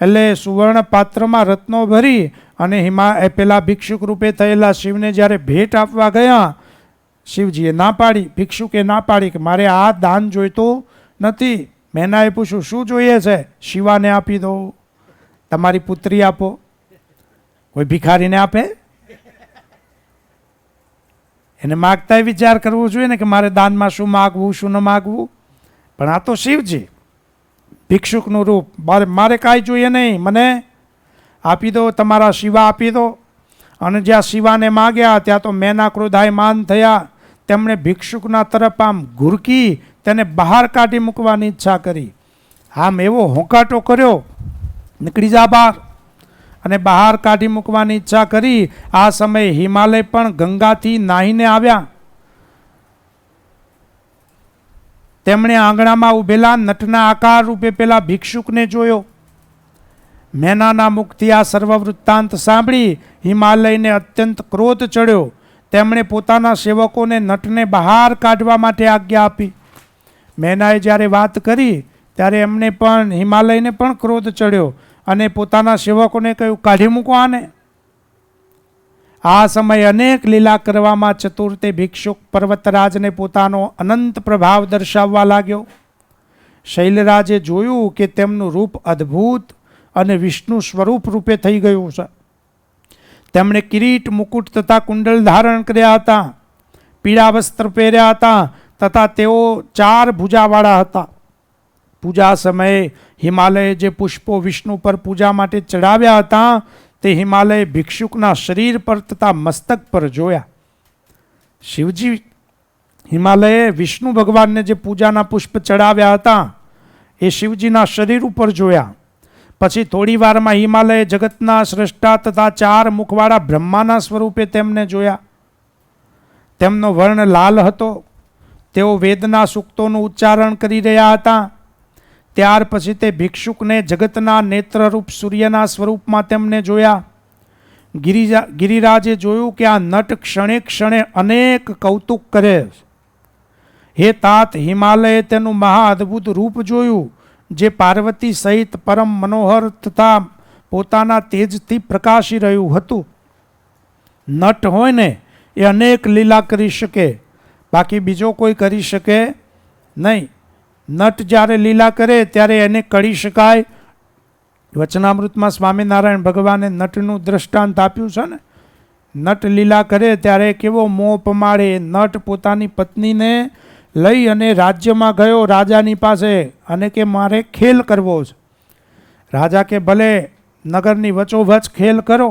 એટલે સુવર્ણ પાત્રમાં રત્નો ભરી અને પેલા ભિક્ષુક રૂપે થયેલા શિવને જ્યારે ભેટ આપવા ગયા, શિવજીએ ના પાડી, ભિક્ષુકે ના પાડી કે મારે આ દાન જોઈતું નથી. મેનાએ પૂછ્યું શું જોઈએ છે? શિવાને આપી દો, તમારી પુત્રી આપો. કોઈ ભિખારીને આપે? એને માગતા વિચાર કરવો જોઈએ ને કે મારે દાનમાં શું માગવું, શું ન માગવું. પણ આ તો શિવજી, ભિક્ષુકનું રૂપ. મારે કાંઈ જોઈએ નહીં, મને આપી દો, તમારા શિવા આપી દો. અને જ્યાં શિવાને માગ્યા ત્યાં તો મેના ક્રોધાયમાન થયા. તેમણે ભિક્ષુકના તરફ આમ ઘુરકી તેને બહાર કાઢી મૂકવાની ઈચ્છા કરી. આમ એવો હોંકાટો કર્યો, નીકળી જા બહાર, અને બહાર કાઢી મૂકવાની ઈચ્છા કરી. આ સમયે હિમાલય પણ ગંગાથી નાહીને આવ્યા. તેમણે આંગણામાં ઉભેલા નટના આકાર રૂપે પેલા ભિક્ષુકને જોયો. મેનાના મુખથી આ સર્વ વૃત્તાંત સાંભળી હિમાલયને અત્યંત ક્રોધ ચડ્યો. તેમણે પોતાના સેવકોને નટને બહાર કાઢવા માટે આજ્ઞા આપી. મેનાએ જ્યારે વાત કરી ત્યારે એમને પણ, હિમાલયને પણ ક્રોધ ચડ્યો અને પોતાના સેવકોને કહ્યું કાઢી મૂકો આને. આ સમયે અનેક લીલા કરવામાં ચતુર તે ભિક્ષુક પર્વતરાજને પોતાનો અનંત પ્રભાવ દર્શાવવા લાગ્યો. શૈલરાજે જોયું કે તેમનું રૂપ અદ્ભુત અને વિષ્ણુ સ્વરૂપ રૂપે થઈ ગયું છે. તેમણે કિરીટ, મુકુટ તથા કુંડલ ધારણ કર્યા હતા, પીળા વસ્ત્ર પહેર્યા હતા તથા તેઓ 4 ભુજાવાળા હતા. પૂજા સમયે હિમાલયે જે પુષ્પો વિષ્ણુ પર પૂજા માટે ચડાવ્યા હતા તે હિમાલય ભિક્ષુકના શરીર પર તથા મસ્તક પર જોયા. શિવજી હિમાલયે વિષ્ણુ ભગવાનને જે પૂજાના પુષ્પ ચડાવ્યા હતા એ શિવજીના શરીર ઉપર જોયા. પછી થોડી વારમાં હિમાલયે જગતના સ્રષ્ટા તથા 4 મુખવાળા બ્રહ્માના સ્વરૂપે તેમને જોયા. તેમનો વર્ણ લાલ હતો. તેઓ વેદના સૂક્તોનું ઉચ્ચારણ કરી રહ્યા હતા. ત્યાર પછી તે ભિક્ષુકને જગતના નેત્રરૂપ સૂર્યના સ્વરૂપમાં તેમને જોયા. ગિરિરાજે જોયું કે આ નટ ક્ષણે ક્ષણે અનેક કૌતુક કરે. હે તાત, હિમાલયે તેનું મહા અદ્ભુત રૂપ જોયું, જે પાર્વતી સહિત પરમ મનોહર તથા પોતાના તેજથી પ્રકાશી રહ્યું હતું. નટ હોય ને એ અનેક લીલા કરી શકે, બાકી બીજો કોઈ કરી શકે નહીં. નટ જ્યારે લીલા કરે ત્યારે એને કળી શકાય. વચનામૃતમાં સ્વામિનારાયણ ભગવાને નટનું દ્રષ્ટાંત આપ્યું છે ને. નટ લીલા કરે ત્યારે કેવો મોહ પમાડે. નટ પોતાની પત્નીને લઈ અને રાજ્યમાં ગયો રાજાની પાસે અને કે મારે ખેલ કરવો છે. રાજા કે ભલે, નગરની વચોવચ ખેલ કરો.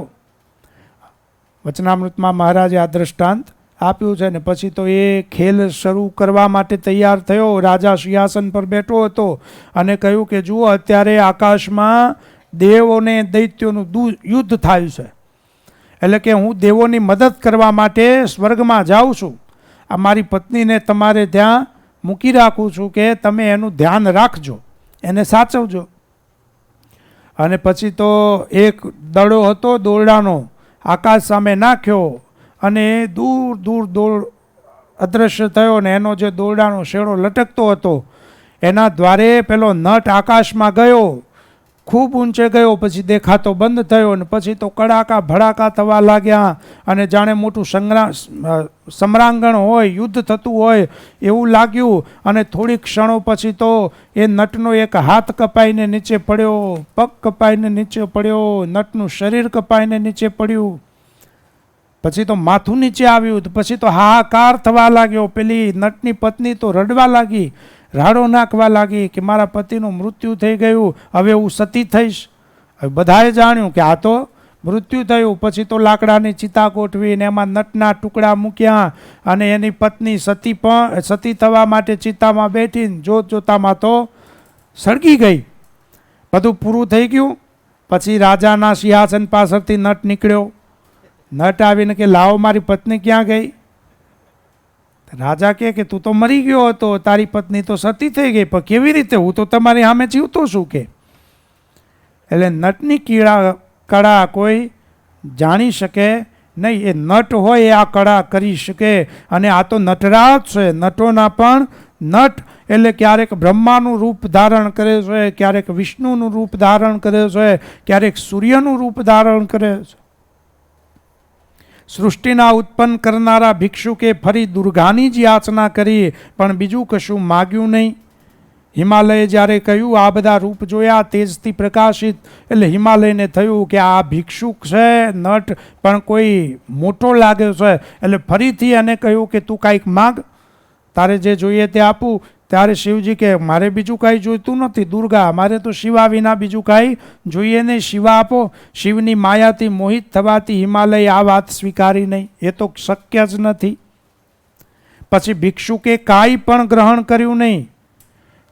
વચનામૃતમાં મહારાજે આ દ્રષ્ટાંત આપ્યું છે ને. પછી તો એ ખેલ શરૂ કરવા માટે તૈયાર થયો. રાજા સિંહાસન પર બેઠો હતો અને કહ્યું કે જુઓ, અત્યારે આકાશમાં દેવોને દૈત્યોનું યુદ્ધ થાય છે, એટલે કે હું દેવોની મદદ કરવા માટે સ્વર્ગમાં જાઉં છું. આ મારી પત્નીને તમારે ત્યાં મૂકી રાખું છું કે તમે એનું ધ્યાન રાખજો, એને સાચવજો. અને પછી તો એક દડો હતો દોરડાનો, આકાશ સામે નાખ્યો અને દૂર દૂર અદૃશ્ય થયો ને એનો જે દોરડાનો શેડો લટકતો હતો એના દ્વારે પેલો નટ આકાશમાં ગયો, ખૂબ ઊંચે ગયો, પછી દેખાતો બંધ થયો ને પછી તો કડાકા ભડાકા થવા લાગ્યા અને જાણે મોટું સમરાંગણ હોય, યુદ્ધ થતું હોય એવું લાગ્યું. અને થોડીક ક્ષણો પછી તો એ નટનો એક હાથ કપાઈને નીચે પડ્યો, પગ કપાઈને નીચે પડ્યો, નટનું શરીર કપાઈને નીચે પડ્યું, પછી તો માથું નીચે આવ્યું, પછી તો હાહાકાર થવા લાગ્યો. પેલી નટની પત્ની તો રડવા લાગી, રાડો નાખવા લાગી કે મારા પતિનું મૃત્યુ થઈ ગયું, હવે હું સતી થઈશ. હવે બધાએ જાણ્યું કે આ તો મૃત્યુ થયું. પછી તો લાકડાની ચિતા ગોઠવીને એમાં નટના ટુકડા મૂક્યા અને એની પત્ની સતી થવા માટે ચિતામાં બેઠીને જોતામાં તો સળગી ગઈ. બધું પૂરું થઈ ગયું. પછી રાજાના સિંહાસન પાછળથી નટ નીકળ્યો. નટ આવીને કે લાવો મારી પત્ની ક્યાં ગઈ? રાજા કે તું તો મરી ગયો હતો, તારી પત્ની તો સતી થઈ ગઈ, પણ કેવી રીતે? હું તો તમારી સામે જીવતો છું કે. એટલે નટની કળા કોઈ જાણી શકે નહીં. એ નટ હોય એ આ કળા કરી શકે. અને આ તો નટરાજ છે. નટોના પણ નટ એટલે ક્યારેક બ્રહ્માનું રૂપ ધારણ કરે છે, ક્યારેક વિષ્ણુનું રૂપ ધારણ કરે છે, ક્યારેક સૂર્યનું રૂપ ધારણ કરે છે. સૃષ્ટિના ઉત્પન્ન કરનારા ભિક્ષુકે ફરી દુર્ગાની જ યાચના કરી, પણ બીજું કશું માગ્યું નહીં. હિમાલયે જ્યારે કહ્યું આ બધા રૂપ જોયા તેજથી પ્રકાશિત, એટલે હિમાલયને થયું કે આ ભિક્ષુક છે નટ પણ કોઈ મોટો લાગે છે. એટલે ફરીથી એને કહ્યું કે તું કાંઈક માગ, તારે જે જોઈએ તે આપું. ત્યારે શિવજી કે મારે બીજું કાંઈ જોઈતું નથી દુર્ગા, મારે તો શિવા વિના બીજું કાંઈ જોઈએ નહીં, શિવા આપો. શિવની માયાથી મોહિત થવાથી હિમાલય આ વાત સ્વીકારી નહીં, એ તો શક્ય જ નથી. પછી ભિક્ષુકે કાંઈ પણ ગ્રહણ કર્યું નહીં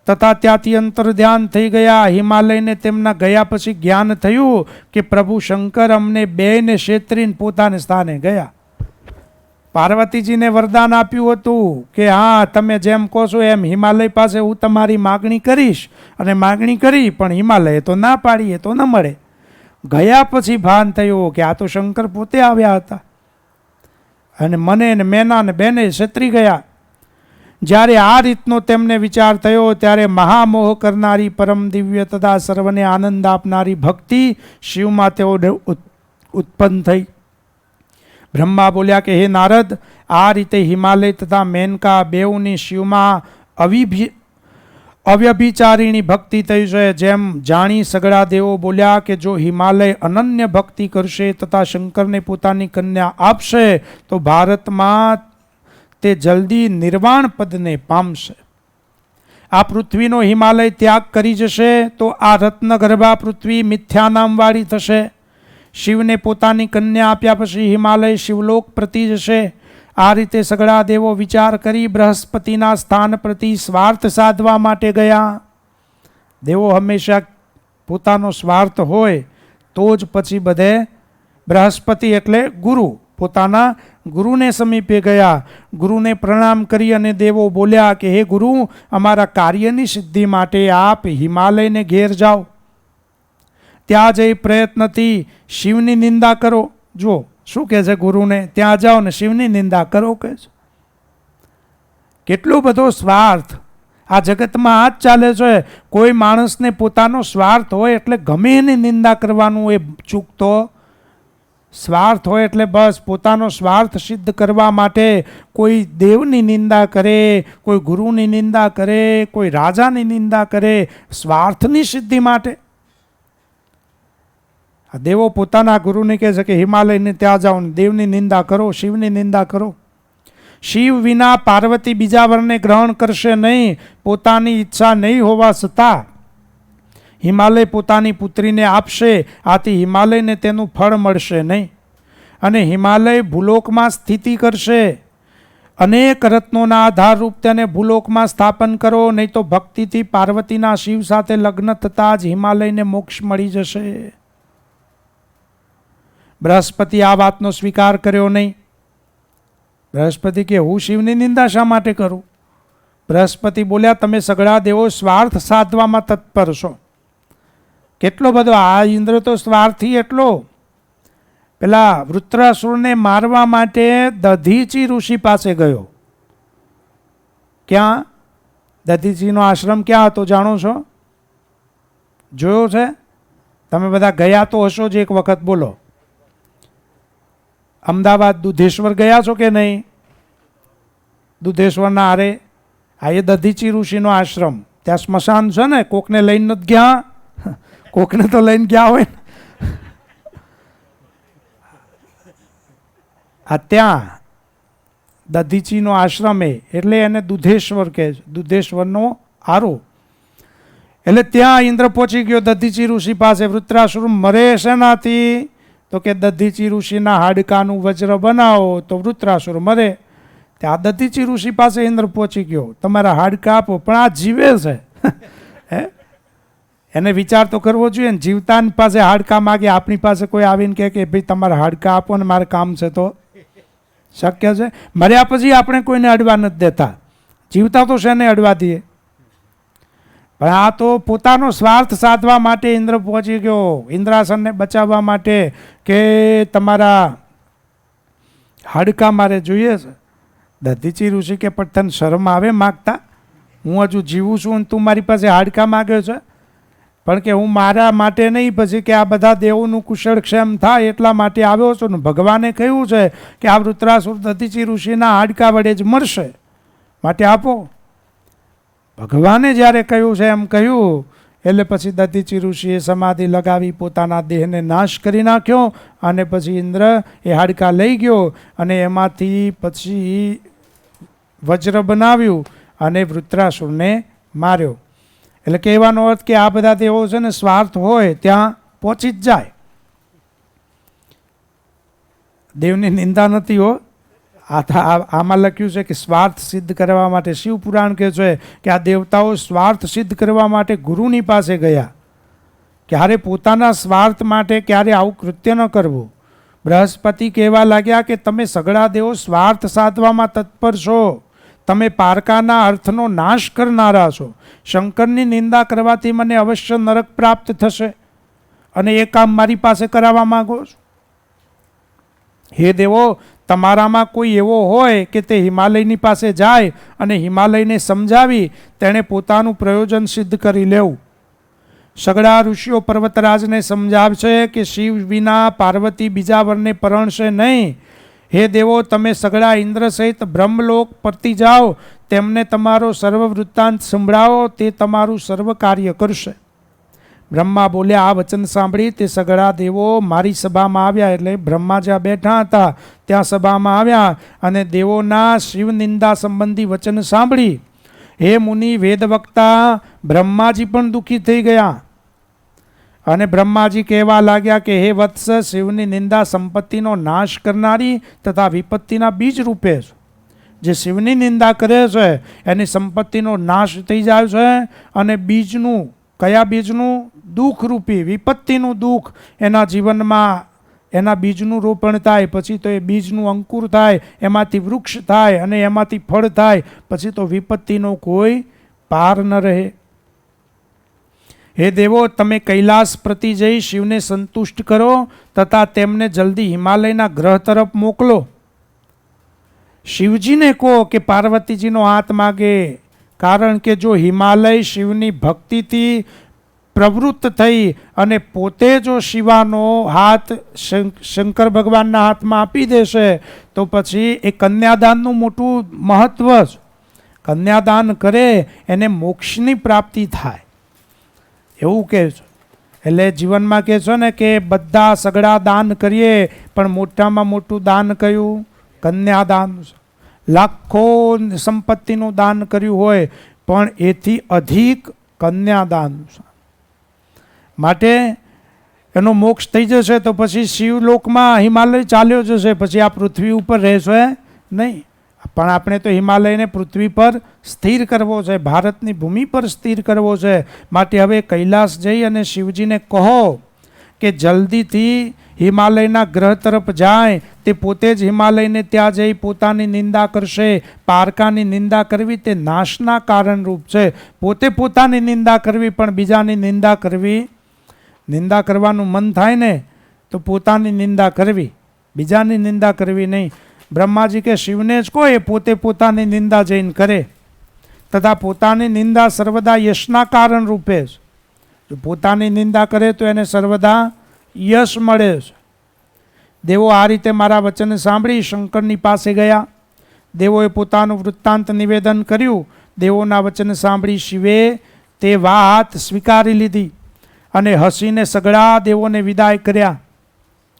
તથા ત્યાંથી અંતર ધ્યાન થઈ ગયા. હિમાલયને તેમના ગયા પછી જ્ઞાન થયું કે પ્રભુ શંકર અમને બેને છેતરીને પોતાને સ્થાને ગયા. પાર્વતીજીને વરદાન આપ્યું હતું કે હા તમે જેમ કહો છો એમ હિમાલય પાસે હું તમારી માગણી કરીશ, અને માગણી કરી પણ હિમાલયે તો ના પાડી, એ તો ન મળે. ગયા પછી ભાન થયું કે આ તો શંકર પોતે આવ્યા હતા અને મને ને મેના ને બેને છેતરી ગયા. જ્યારે આ રીતનો તેમને વિચાર થયો ત્યારે મહામોહ કરનારી પરમ દિવ્ય તથા સર્વને આનંદ આપનારી ભક્તિ શિવમાં તેઓ ઉત્પન્ન થઈ. બ્રહ્મા બોલ્યા કે હે નારદ, આ રીતે હિમાલય તથા મેનકા બેઉની શિવમાં અવ્યભિચારીણી ભક્તિ થઈ છે. જેમ જાણી સગળા દેવો બોલ્યા કે જો હિમાલય અનન્ય ભક્તિ કરશે તથા શંકરને પોતાની કન્યા આપશે તો ભારતમાં તે જલ્દી નિર્વાણ પદને પામશે. આ પૃથ્વીનો હિમાલય ત્યાગ કરી જશે તો આ રત્નગર્ભા પૃથ્વી મિથ્યા નામવાળી થશે. શિવને પોતાની કન્યા આપ્યા પછી હિમાલય શિવલોક પ્રતિ જશે. આ રીતે સગળા દેવો વિચાર કરી બૃહસ્પતિના સ્થાન પ્રતિ સ્વાર્થ સાધવા માટે ગયા. દેવો હંમેશા પોતાનો સ્વાર્થ હોય તો જ પછી બધે બૃહસ્પતિ એટલે ગુરુ, પોતાના ગુરુને સમીપે ગયા. ગુરુને પ્રણામ કરી અને દેવો બોલ્યા કે હે ગુરુ, અમારા કાર્યની સિદ્ધિ માટે આપ હિમાલયને ઘેર જાઓ. ત્યાં જઈ પ્રયત્નથી શિવની નિંદા કરો. જો શું કહે છે ગુરુને, ત્યાં જાઓ ને શિવની નિંદા કરો કહે છે. કેટલો બધો સ્વાર્થ આ જગતમાં આ જ ચાલે છે. કોઈ માણસને પોતાનો સ્વાર્થ હોય એટલે ગમે એની નિંદા કરવાનું એ ચૂકતો. સ્વાર્થ હોય એટલે બસ પોતાનો સ્વાર્થ સિદ્ધ કરવા માટે કોઈ દેવની નિંદા કરે, કોઈ ગુરુની નિંદા કરે, કોઈ રાજાની નિંદા કરે, સ્વાર્થની સિદ્ધિ માટે. દેવો પોતાના ગુરુને કહે છે કે હિમાલયને ત્યાં જાઓ ને દેવની નિંદા કરો, શિવની નિંદા કરો. શિવ વિના પાર્વતી બીજા વરને ગ્રહણ કરશે નહીં. પોતાની ઈચ્છા નહીં હોવા છતાં હિમાલય પોતાની પુત્રીને આપશે. આથી હિમાલયને તેનું ફળ મળશે નહીં અને હિમાલય ભૂલોકમાં સ્થિતિ કરશે. અનેક રત્નોના આધારરૂપ તેને ભૂલોકમાં સ્થાપન કરો, નહીં તો ભક્તિથી પાર્વતીના શિવ સાથે લગ્ન થતાં જ હિમાલયને મોક્ષ મળી જશે. બૃહસ્પતિ આ વાતનો સ્વીકાર કર્યો નહીં. બૃહસ્પતિ કે હું શિવની નિંદા શા માટે કરું? બૃહસ્પતિ બોલ્યા તમે સગળા દેવો સ્વાર્થ સાધવામાં તત્પર છો. કેટલો બધો આ ઇન્દ્ર તો સ્વાર્થી એટલો. પેલા વૃત્રાસુરને મારવા માટે દધીચી ઋષિ પાસે ગયો. ક્યાં? દધીચીનો આશ્રમ ક્યાં હતો જાણો છો? જોયો છે? તમે બધા ગયા તો હશો જ, એક વખત બોલો. અમદાવાદ દુધેશ્વર ગયા છો કે નહીં? દુધેશ્વરના આરે આ એ દધીચી ઋષિનો આશ્રમ. ત્યાં સ્મશાન છે ને, કોકને લઈને નથી ગયા? કોકને તો લઈને ગયા હોય ને. આ ત્યાં દધીચીનો આશ્રમ એટલે એને દુધેશ્વર કહે છે, દુધેશ્વરનો આરો. એટલે ત્યાં ઇન્દ્ર પહોંચી ગયો દધીચી ઋષિ પાસે. વૃત્રાસુર મરે શેનાથી? તો કે દધીચી ઋષિના હાડકાનું વજ્ર બનાવો તો વૃત્રાસુર મરે. ત્યાં દધીચી ઋષિ પાસે ઇન્દ્ર પહોંચી ગયો, તમારા હાડકા આપો. પણ આ જીવે છે હે, એને વિચાર તો કરવો જોઈએ ને. જીવતાની પાસે હાડકા માગે, આપણી પાસે કોઈ આવીને કહે કે ભાઈ તમારા હાડકા આપો ને મારે કામ છે, તો શક્ય છે? મર્યા પછી આપણે કોઈને અડવા નથી દેતા, જીવતા તો શેને અડવા દઈએ? પણ આ તો પોતાનો સ્વાર્થ સાધવા માટે ઇન્દ્ર પહોંચી ગયો, ઇન્દ્રાસનને બચાવવા માટે, કે તમારા હાડકા મારે જોઈએ છે. દધીચી ઋષિ કે પણ તને શરમ આવે માગતા? હું હજુ જીવું છું અને તું મારી પાસે હાડકા માગે છે? પણ કે હું મારા માટે નહીં, પછી કે આ બધા દેવોનું કુશળક્ષેમ થાય એટલા માટે આવ્યો છું ને. ભગવાને કહ્યું છે કે આ વૃત્રાસુર દધીચી ઋષિના હાડકા વડે જ મરશે, માટે આપો. ભગવાને જ્યારે કહ્યું છે એમ કહ્યું, એટલે પછી દધીચી ઋષિએ સમાધિ લગાવી પોતાના દેહને નાશ કરી નાખ્યો. અને પછી ઇન્દ્ર એ હાડકા લઈ ગયો અને એમાંથી પછી વજ્ર બનાવ્યું અને વૃત્રાસુરને માર્યો. એટલે કહેવાનો અર્થ કે આ બધા દેવો છે ને, સ્વાર્થ હોય ત્યાં પહોંચી જ જાય. દેવની નિંદા નથી હો. આમાં લખ્યું છે કે સ્વાર્થ સિદ્ધ કરવા માટે, શિવ પુરાણ કહે છે કે આ દેવતાઓ સ્વાર્થ સિદ્ધ કરવા માટે ગુરુની પાસે ગયા. ક્યારે પોતાના સ્વાર્થ માટે ક્યારે આવું કૃત્ય ન કરવું. બૃહસ્પતિ કહેવા લાગ્યા કે તમે સગળા દેવો સ્વાર્થ સાધવામાં તત્પર છો, તમે પારકાના અર્થનો નાશ કરનારા છો. શંકરની નિંદા કરવાથી મને અવશ્ય નરક પ્રાપ્ત થશે, અને એ કામ મારી પાસે કરાવવા માંગો છો? હે દેવો, તમારામાં કોઈ એવો હોય કે તે હિમાલયની પાસે જાય અને હિમાલયને સમજાવી તેણે પોતાનું પ્રયોજન સિદ્ધ કરી લેવું. સગળા ઋષિઓ પર્વતરાજને સમજાવશે કે શિવ વિના પાર્વતી બીજા વરને પરણશે નહીં. હે દેવો, તમે સગળા ઇન્દ્ર સહિત બ્રહ્મલોક પરતી જાઓ, તેમને તમારો સર્વ વૃત્તાંત સંભળાવો, તે તમારું સર્વ કાર્ય કરશે. બ્રહ્મા બોલ્યા. આ વચન સાંભળી તે સગળા દેવો મારી સભામાં આવ્યા. એટલે બ્રહ્મા જ્યાં બેઠા હતા ત્યાં સભામાં આવ્યા અને દેવોના શિવ નિંદા સંબંધી વચન સાંભળી. હે મુનિ વેદવક્તા બ્રહ્માજી પણ દુઃખી થઈ ગયા અને બ્રહ્માજી કહેવા લાગ્યા કે હે વત્સ, શિવની નિંદા સંપત્તિનો નાશ કરનારી તથા વિપત્તિના બીજ રૂપે છે. જે શિવની નિંદા કરે છે એની સંપત્તિનો નાશ થઈ જાય છે, અને બીજનું, કયા બીજનું? દુઃખરૂપી વિપત્તિનું દુઃખ એના જીવનમાં, એના બીજનું રોપણ થાય, પછી તો એ બીજનું અંકુર થાય, એમાંથી વૃક્ષ થાય અને એમાંથી ફળ થાય, પછી તો વિપત્તિનો કોઈ પાર ન રહે. હે દેવો, તમે કૈલાસ પ્રતિ જઈ શિવને સંતુષ્ટ કરો તથા તેમને જલ્દી હિમાલયના ગ્રહ તરફ મોકલો. શિવજીને કહો કે પાર્વતીજીનો હાથ માગે, કારણ કે જો હિમાલય શિવની ભક્તિથી પ્રવૃત્ત થઈ અને પોતે જો શિવાનો હાથ શંકર ભગવાનના હાથમાં આપી દેશે તો પછી એ કન્યાદાનનું મોટું મહત્વ છે. કન્યાદાન કરે એને મોક્ષની પ્રાપ્તિ થાય એવું કહે છે. એટલે જીવનમાં કહે છે ને કે બધા સગળા દાન કરીએ પણ મોટામાં મોટું દાન કયું? કન્યાદાન. લાખો સંપત્તિનું દાન કર્યું હોય પણ એથી અધિક કન્યાદાન. માટે એનો મોક્ષ થઈ જશે તો પછી શિવલોકમાં હિમાલય ચાલ્યો જશે, પછી આ પૃથ્વી ઉપર રહેશે નહીં. પણ આપણે તો હિમાલયને પૃથ્વી પર સ્થિર કરવો છે, ભારતની ભૂમિ પર સ્થિર કરવો છે. માટે હવે કૈલાસ જઈ અને શિવજીને કહો કે જલ્દીથી હિમાલયના ગ્રહ તરફ જાય. તે પોતે જ હિમાલયને ત્યાં જઈ પોતાની નિંદા કરશે. પારકાની નિંદા કરવી તે નાશના કારણરૂપ છે. પોતે પોતાની નિંદા કરવી પણ બીજાની નિંદા કરવી, નિંદા કરવાનું મન થાય ને તો પોતાની નિંદા કરવી, બીજાની નિંદા કરવી નહીં. બ્રહ્માજી કે શિવને જ કહો એ પોતે પોતાની નિંદા જઈને કરે. તથા પોતાની નિંદા સર્વદા યશના કારણ રૂપે છે. જો પોતાની નિંદા કરે તો એને સર્વદા યશ મળે છે. દેવો આ રીતે મારા વચન સાંભળી શંકરની પાસે ગયા. દેવોએ પોતાનું વૃત્તાંત નિવેદન કર્યું. દેવોના વચન સાંભળી શિવે તે વાત સ્વીકારી લીધી અને હસીને સઘળા દેવોને વિદાય કર્યા.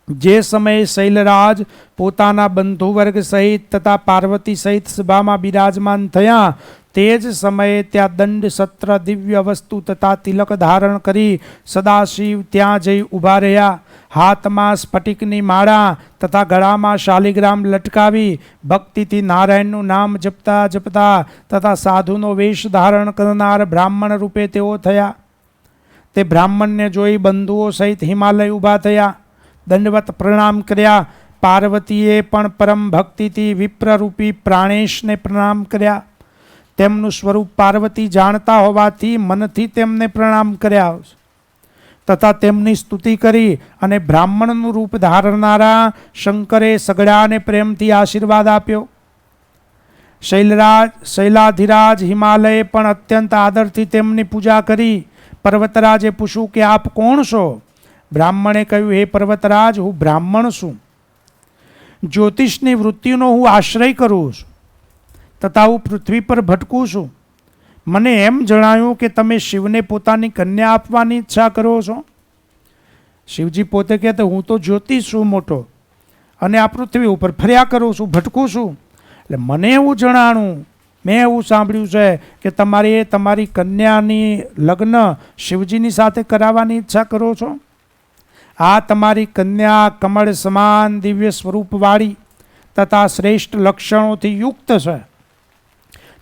જે સમયે શૈલરાજ પોતાના બંધુવર્ગ સહિત તથા પાર્વતી સહિત સભામાં બિરાજમાન થયા, તે જ સમયે ત્યાં દંડ સત્ર દિવ્ય વસ્તુ તથા તિલક ધારણ કરી સદાશિવ ત્યાં જઈ ઊભા રહ્યા. હાથમાં સ્ફટિકની માળા તથા ગળામાં શાલિગ્રામ લટકાવી ભક્તિથી નારાયણનું નામ જપતા જપતા તથા સાધુનો વેશ ધારણ કરનાર બ્રાહ્મણ રૂપે તેઓ થયા. તે બ્રાહ્મણને જોઈ બંધુઓ સહિત હિમાલય ઊભા થયા, દંડવત પ્રણામ કર્યા. પાર્વતીએ પણ પરમ ભક્તિથી વિપ્રરૂપી પ્રાણેશને પ્રણામ કર્યા. તેમનું સ્વરૂપ પાર્વતી જાણતા હોવાથી મનથી તેમને પ્રણામ કર્યા તથા તેમની સ્તુતિ કરી અને બ્રાહ્મણનું રૂપ ધારનારા શંકરે સઘળાને પ્રેમથી આશીર્વાદ આપ્યો. શૈલાધિરાજ હિમાલયે પણ અત્યંત આદરથી તેમની પૂજા કરી. પર્વતરાજે પૂછ્યું કે આપ કોણ છો? બ્રાહ્મણે કહ્યું, હે પર્વતરાજ, હું બ્રાહ્મણ છું. જ્યોતિષની વૃત્તિનો હું આશ્રય કરું છું તથા હું પૃથ્વી પર ભટકું છું. મને એમ જણાયું કે તમે શિવને પોતાની કન્યા આપવાની ઈચ્છા કરો છો. શિવજી પોતે કહેતા, હું તો જ્યોતિષ છું મોટો અને આ પૃથ્વી ઉપર ફર્યા કરું છું, ભટકું છું. એટલે મને એવું જણાણું, મેં એવું સાંભળ્યું છે કે તમારી કન્યાની લગ્ન શિવજીની સાથે કરાવવાની ઈચ્છા કરો છો. આ તમારી કન્યા કમળ સમાન દિવ્ય સ્વરૂપવાળી તથા શ્રેષ્ઠ લક્ષણોથી યુક્ત છે.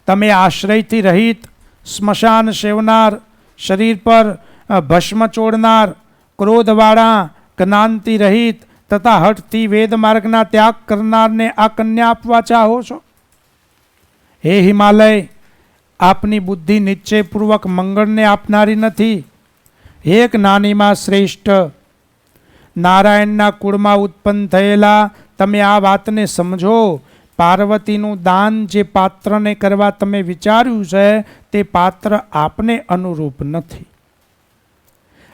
તમે આશ્રયથી રહિત, સ્મશાન સેવનાર, શરીર પર ભસ્મ ચોડનાર, ક્રોધવાળા, જ્ઞાનથી રહિત તથા હઠથી વેદ માર્ગના ત્યાગ કરનારને આ કન્યા આપવા ચાહો છો. હે હિમાલય, આપની બુદ્ધિ નિશ્ચયપૂર્વક મંગળને આપનારી નથી. હે જ્ઞાનીમાં શ્રેષ્ઠ, નારાયણના કુળમાં ઉત્પન્ન થયેલા તમે આ વાતને સમજો. પાર્વતીનું દાન જે પાત્રને કરવા તમે વિચાર્યું છે તે પાત્ર આપને અનુરૂપ નથી.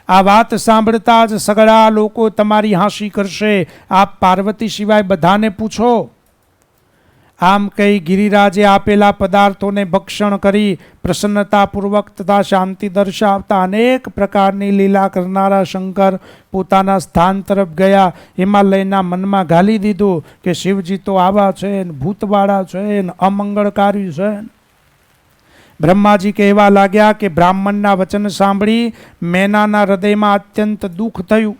આ વાત સાંભળતા જ સઘળા લોકો તમારી હાંસી કરશે. આપ પાર્વતી સિવાય બધાને પૂછો. આમ કહી ગિરિરાજે આપેલા પદાર્થોને ભક્ષણ કરી પ્રસન્નતાપૂર્વક તથા શાંતિ દર્શાવતા અનેક પ્રકારની લીલા કરનારા શંકર પોતાના સ્થાન તરફ ગયા. હિમાલયના મનમાં ઘાલી દીધું કે શિવજી તો આવા છે, ભૂતવાળા છે, અમંગળકારી છે. બ્રહ્માજી કહેવા લાગ્યા કે બ્રાહ્મણના વચન સાંભળી મેનાના હૃદયમાં અત્યંત દુઃખ થયું.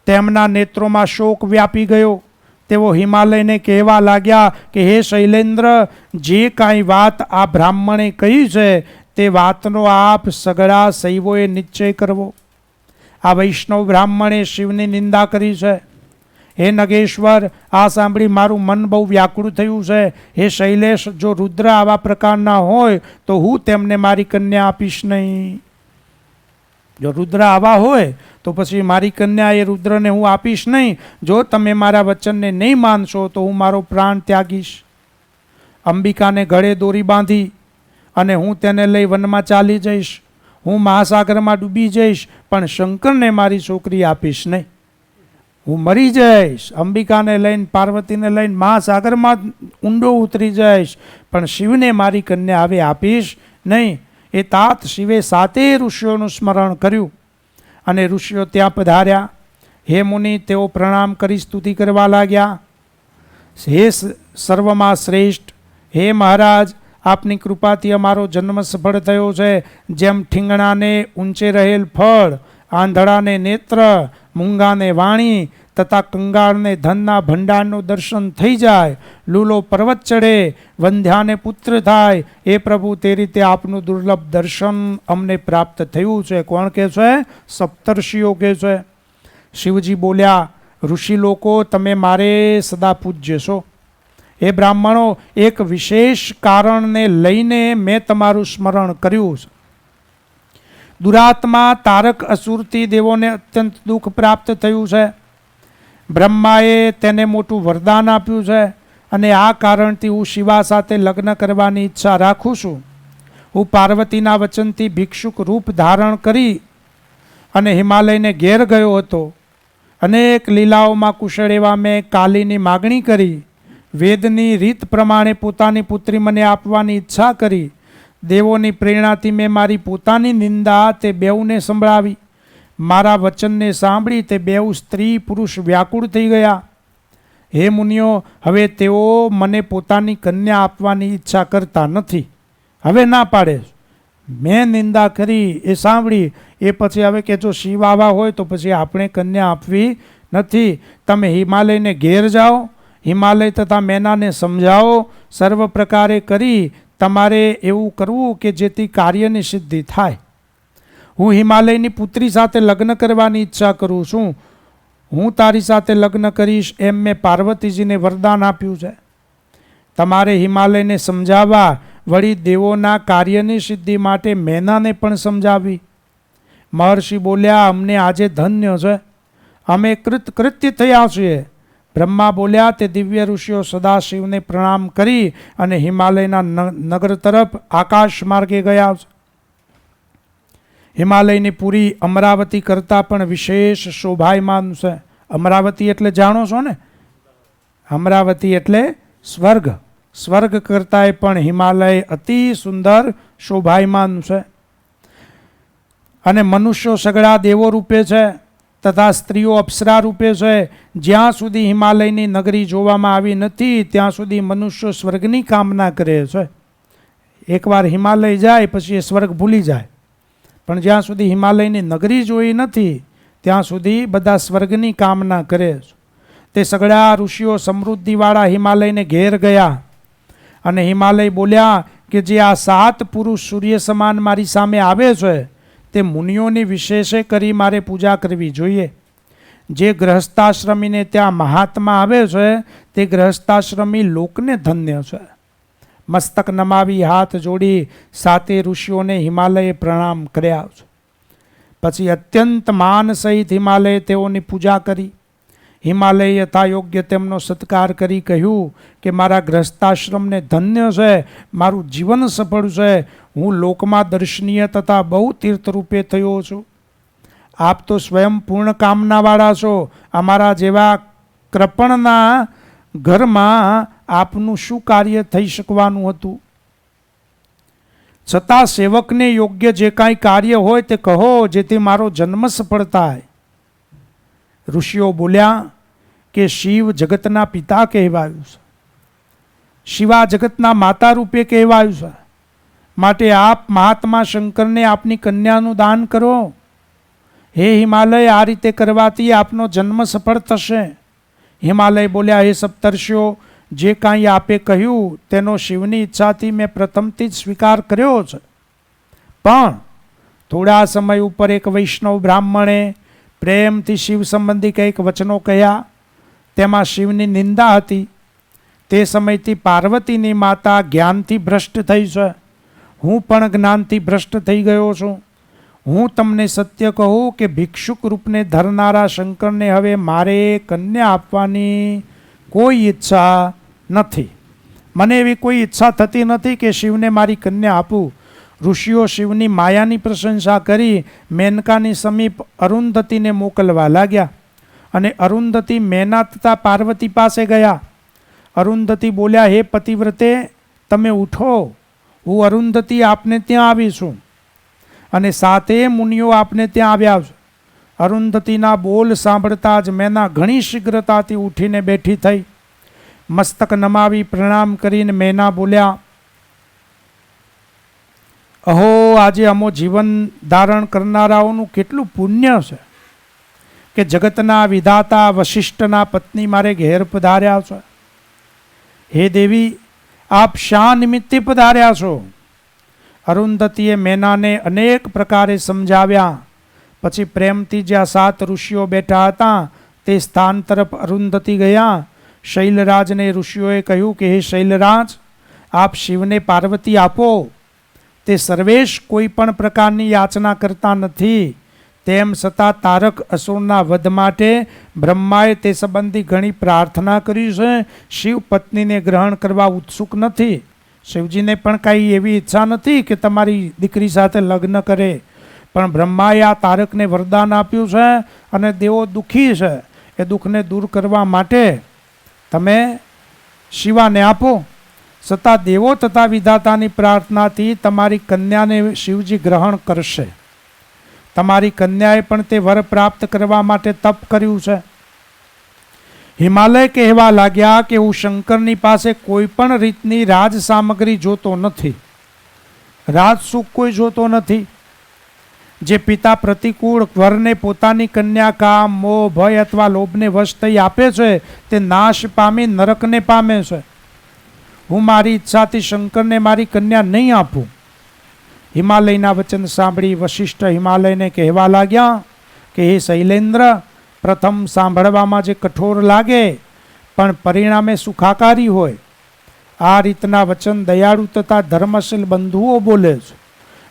તેમના નેત્રોમાં શોક વ્યાપી ગયો. તેઓ હિમાલયને કહેવા લાગ્યા કે હે શૈલેન્દ્ર, જે કાંઈ વાત આ બ્રાહ્મણે કહી છે તે વાતનો આપ સઘળા શૈવોએ નિશ્ચય કરવો. આ વૈષ્ણવ બ્રાહ્મણે શિવની નિંદા કરી છે. હે નગેશ્વર, આ સાંભળી મારું મન બહુ વ્યાકુળ થયું છે. હે શૈલેષ, જો રુદ્ર આવા પ્રકારના હોય તો હું તેમને મારી કન્યા આપીશ નહીં. જો રુદ્ર આવા હોય તો પછી મારી કન્યા એ રુદ્રને હું આપીશ નહીં. જો તમે મારા વચનને નહીં માનશો તો હું મારો પ્રાણ ત્યાગીશ. અંબિકાને ગળે દોરી બાંધી અને હું તેને લઈ વનમાં ચાલી જઈશ. હું મહાસાગરમાં ડૂબી જઈશ, પણ શંકરને મારી છોકરી આપીશ નહીં. હું મરી જઈશ, અંબિકાને લઈને, પાર્વતીને લઈને મહાસાગરમાં ઊંડો ઉતરી જઈશ, પણ શિવને મારી કન્યા હવે આપીશ નહીં. એ તાત શિવે 7 ઋષિઓનું સ્મરણ કર્યું અને ઋષિઓ ત્યાં પધાર્યા. હે મુનિ, તેઓ પ્રણામ કરી સ્તુતિ કરવા લાગ્યા. હે સર્વમાં શ્રેષ્ઠ, હે મહારાજ, આપની કૃપાથી અમારો જન્મ સફળ થયો છે. જેમ ઠીંગણાને ઊંચે રહેલ ફળ, આંધળાને નેત્ર, મૂંગાને વાણી તથા કંગાળને ધનના ભંડારનું દર્શન થઈ જાય, લૂલો પર્વત ચડે, વંધ્યાને પુત્ર થાય, એ પ્રભુ તે રીતે આપનું દુર્લભ દર્શન અમને પ્રાપ્ત થયું છે. કોણ કહે છે? સપ્તર્ષિઓ કહે છે. શિવજી બોલ્યા, ઋષિ લોકો, તમે મારે સદા પૂજ્ય છો. એ બ્રાહ્મણો, એક વિશેષ કારણને લઈને મેં તમારું સ્મરણ કર્યું છે. દુરાત્મા તારક અસુરથી દેવોને અત્યંત દુઃખ પ્રાપ્ત થયું છે. બ્રહ્માએ તેને મોટું વરદાન આપ્યું છે અને આ કારણથી હું શિવા સાથે લગ્ન કરવાની ઈચ્છા રાખું છું. હું પાર્વતીના વચનથી ભિક્ષુક રૂપ ધારણ કરી અને હિમાલયને ઘેર ગયો હતો. અનેક લીલાઓમાં કુશળ એવા મેં કાલીની માગણી કરી. વેદની રીત પ્રમાણે પોતાની પુત્રી મને આપવાની ઈચ્છા કરી. દેવોની પ્રેરણાથી મેં મારી પોતાની નિંદા તે બેઉને સંભળાવી. મારા વચનને સાંભળી તે બેઉ સ્ત્રી પુરુષ વ્યાકુળ થઈ ગયા. હે મુનિઓ, હવે તેઓ મને પોતાની કન્યા આપવાની ઈચ્છા કરતા નથી. હવે ના પાડે. મેં નિંદા કરી એ સાંભળી, એ પછી હવે કે જો શિવ આવા હોય તો પછી આપણે કન્યા આપવી નથી. તમે હિમાલયને ઘેર જાઓ, હિમાલય તથા મેનાને સમજાવો. સર્વ પ્રકારે કરી તમારે એવું કરવું કે જેથી કાર્યની સિદ્ધિ થાય. હું હિમાલયની પુત્રી સાથે લગ્ન કરવાની ઈચ્છા કરું છું. હું તારી સાથે લગ્ન કરીશ એમ મેં પાર્વતીજીને વરદાન આપ્યું છે. તમારે હિમાલયને સમજાવવા, વળી દેવોના કાર્યની સિદ્ધિ માટે મેનાને પણ સમજાવી. મહર્ષિ બોલ્યા, અમને આજે ધન્ય છે, અમે કૃતકૃત્ય થયા છીએ. બ્રહ્મા બોલ્યા, તે દિવ્ય ઋષિઓ સદાશિવને પ્રણામ કરી અને હિમાલયના નગર તરફ આકાશ માર્ગે ગયા. હિમાલયની પુરી અમરાવતી કરતાં પણ વિશેષ શોભાયમાન છે. અમરાવતી એટલે જાણો છો ને, અમરાવતી એટલે સ્વર્ગ. સ્વર્ગ કરતાંય પણ હિમાલય અતિ સુંદર શોભાયમાન છે. અને મનુષ્યો સગળા દેવો રૂપે છે તથા સ્ત્રીઓ અપ્સરા રૂપે છે. જ્યાં સુધી હિમાલયની નગરી જોવામાં આવી નથી ત્યાં સુધી મનુષ્યો સ્વર્ગની કામના કરે છે. એકવાર હિમાલય જાય પછી એ સ્વર્ગ ભૂલી જાય, પણ જ્યાં સુધી હિમાલયની નગરી જોઈ નથી ત્યાં સુધી બધા સ્વર્ગની કામના કરે છે. તે સગળા ઋષિઓ સમૃદ્ધિવાળા હિમાલયને ઘેર ગયા અને હિમાલય બોલ્યા કે જે આ 7 પુરુષ સૂર્ય સમાન મારી સામે આવે છે તે મુનિઓની વિશેષે કરી મારે પૂજા કરવી જોઈએ. જે ગ્રહસ્થાશ્રમીને ત્યાં મહાત્મા આવે છે તે ગ્રહસ્થાશ્રમી લોકને ધન્ય છે. મસ્તક નમાવી હાથ જોડી 7 ઋષિઓને હિમાલયે પ્રણામ કર્યા છે. પછી અત્યંત માન સહિત હિમાલયે તેઓની પૂજા કરી. હિમાલયે યથાયોગ્ય તેમનો સત્કાર કરી કહ્યું કે મારા ગ્રહસ્થાશ્રમને ધન્ય છે, મારું જીવન સફળ છે. હું લોકમાં દર્શનીય તથા બહુ તીર્થરૂપે થયો છું. આપ તો સ્વયં પૂર્ણ કામનાવાળા છો. અમારા જેવા કૃપણના ઘરમાં આપનું શું કાર્ય થઈ શકવાનું હતું? છતાં સેવકને યોગ્ય જે કાંઈ કાર્ય હોય તે કહો, જેથી મારો જન્મ સફળ થાય. ઋષિઓ બોલ્યા કે શિવ જગતના પિતા કહેવાયું છે, શિવા જગતના માતા રૂપે કહેવાયું છે. માટે આપ મહાત્મા શંકરને આપની કન્યાનું દાન કરો. હે હિમાલય, આ રીતે કરવાથી આપનો જન્મ સફળ થશે. હિમાલય બોલ્યા, હે સપ્તર્ષિઓ, જે કાંઈ આપે કહ્યું તેનો શિવની ઈચ્છાથી મેં પ્રથમથી જ સ્વીકાર કર્યો છે. પણ થોડા સમય ઉપર એક વૈષ્ણવ બ્રાહ્મણે પ્રેમથી શિવ સંબંધી કંઈક વચનો કહ્યા. તેમાં શિવની નિંદા હતી. તે સમયથી પાર્વતીની માતા જ્ઞાનથી ભ્રષ્ટ થઈ છે. હું પણ જ્ઞાનથી ભ્રષ્ટ થઈ ગયો છું. હું તમને સત્ય કહું કે ભિક્ષુક રૂપને ધરનારા શંકરને હવે મારે કન્યા આપવાની કોઈ ઈચ્છા નથી. મને એવી કોઈ ઈચ્છા થતી નથી કે શિવને મારી કન્યા આપું. ઋષિઓ શિવની માયાની પ્રશંસા કરી મેનકાની સમીપ અરુંધતીને મોકલવા લાગ્યા અને અરુંધતી મેના તથા પાર્વતી પાસે ગયા. અરુંધતી બોલ્યા, હે પતિવ્રતે, તમે ઉઠો, હું અરુંધતી આપને ત્યાં આવી છું અને 7 મુનિઓ આપને ત્યાં આવ્યા છે. અરુંધતીના બોલ સાંભળતા જ મેના ઘણી શીઘ્રતાથી ઉઠીને બેઠી થઈ. મસ્તક નમાવી પ્રણામ કરીને મેના બોલ્યા, અહો, આજે અમો જીવન ધારણ કરનારાઓનું કેટલું પુણ્ય છે કે જગતના વિધાતા વશિષ્ઠના પત્ની મારે ઘેર પધાર્યા છે. હે દેવી, આપ શા નિમિત્તે પધાર્યા છો? અરુંધતીએ મેનાને અનેક પ્રકારે સમજાવ્યા. પછી પ્રેમથી જ્યાં 7 ઋષિઓ બેઠા હતા તે સ્થાન તરફ અરુંધતી ગયા. શૈલરાજને ઋષિઓએ કહ્યું કે હે શૈલરાજ, આપ શિવને પાર્વતી આપો. તે સર્વેશ કોઈ પણ પ્રકારની યાચના કરતા નથી. તેમ છતાં તારક અસુરના વધ માટે બ્રહ્માએ તે સંબંધી ઘણી પ્રાર્થના કરી છે. શિવ પત્નીને ગ્રહણ કરવા ઉત્સુક નથી. શિવજીને પણ કાંઈ એવી ઈચ્છા નથી કે તમારી દીકરી સાથે લગ્ન કરે, પણ બ્રહ્માએ આ તારકને વરદાન આપ્યું છે અને દેવો દુઃખી છે, એ દુઃખને દૂર કરવા માટે તમે શિવાને આપો. છતાં દેવો તથા વિધાતાની પ્રાર્થનાથી તમારી કન્યાને શિવજી ગ્રહણ કરશે. તમારી કન્યાએ પણ તે વર પ્રાપ્ત કરવા માટે તપ કર્યું છે. હિમાલય કહેવા લાગ્યા કે હું શંકરની પાસે કોઈ પણ રીતની રાજ સામગ્રી જોતો નથી, રાજ સુખ કોઈ જોતો નથી. જે પિતા પ્રતિકૂળ વરને પોતાની કન્યા કામ, મોહ, ભય અથવા લોભને વશ થઈ આપે છે તે નાશ પામી નરકને પામે છે. હું મારી ઈચ્છાથી શંકરને મારી કન્યા નહીં આપું. હિમાલયના વચન સાંભળી વશિષ્ઠ હિમાલયને કહેવા લાગ્યા કે હે શૈલેન્દ્ર, પ્રથમ સાંભળવામાં જે કઠોર લાગે પણ પરિણામે સુખાકારી હોય, આ રીતના વચન દયાળુ તથા ધર્મશીલ બંધુઓ બોલે છે.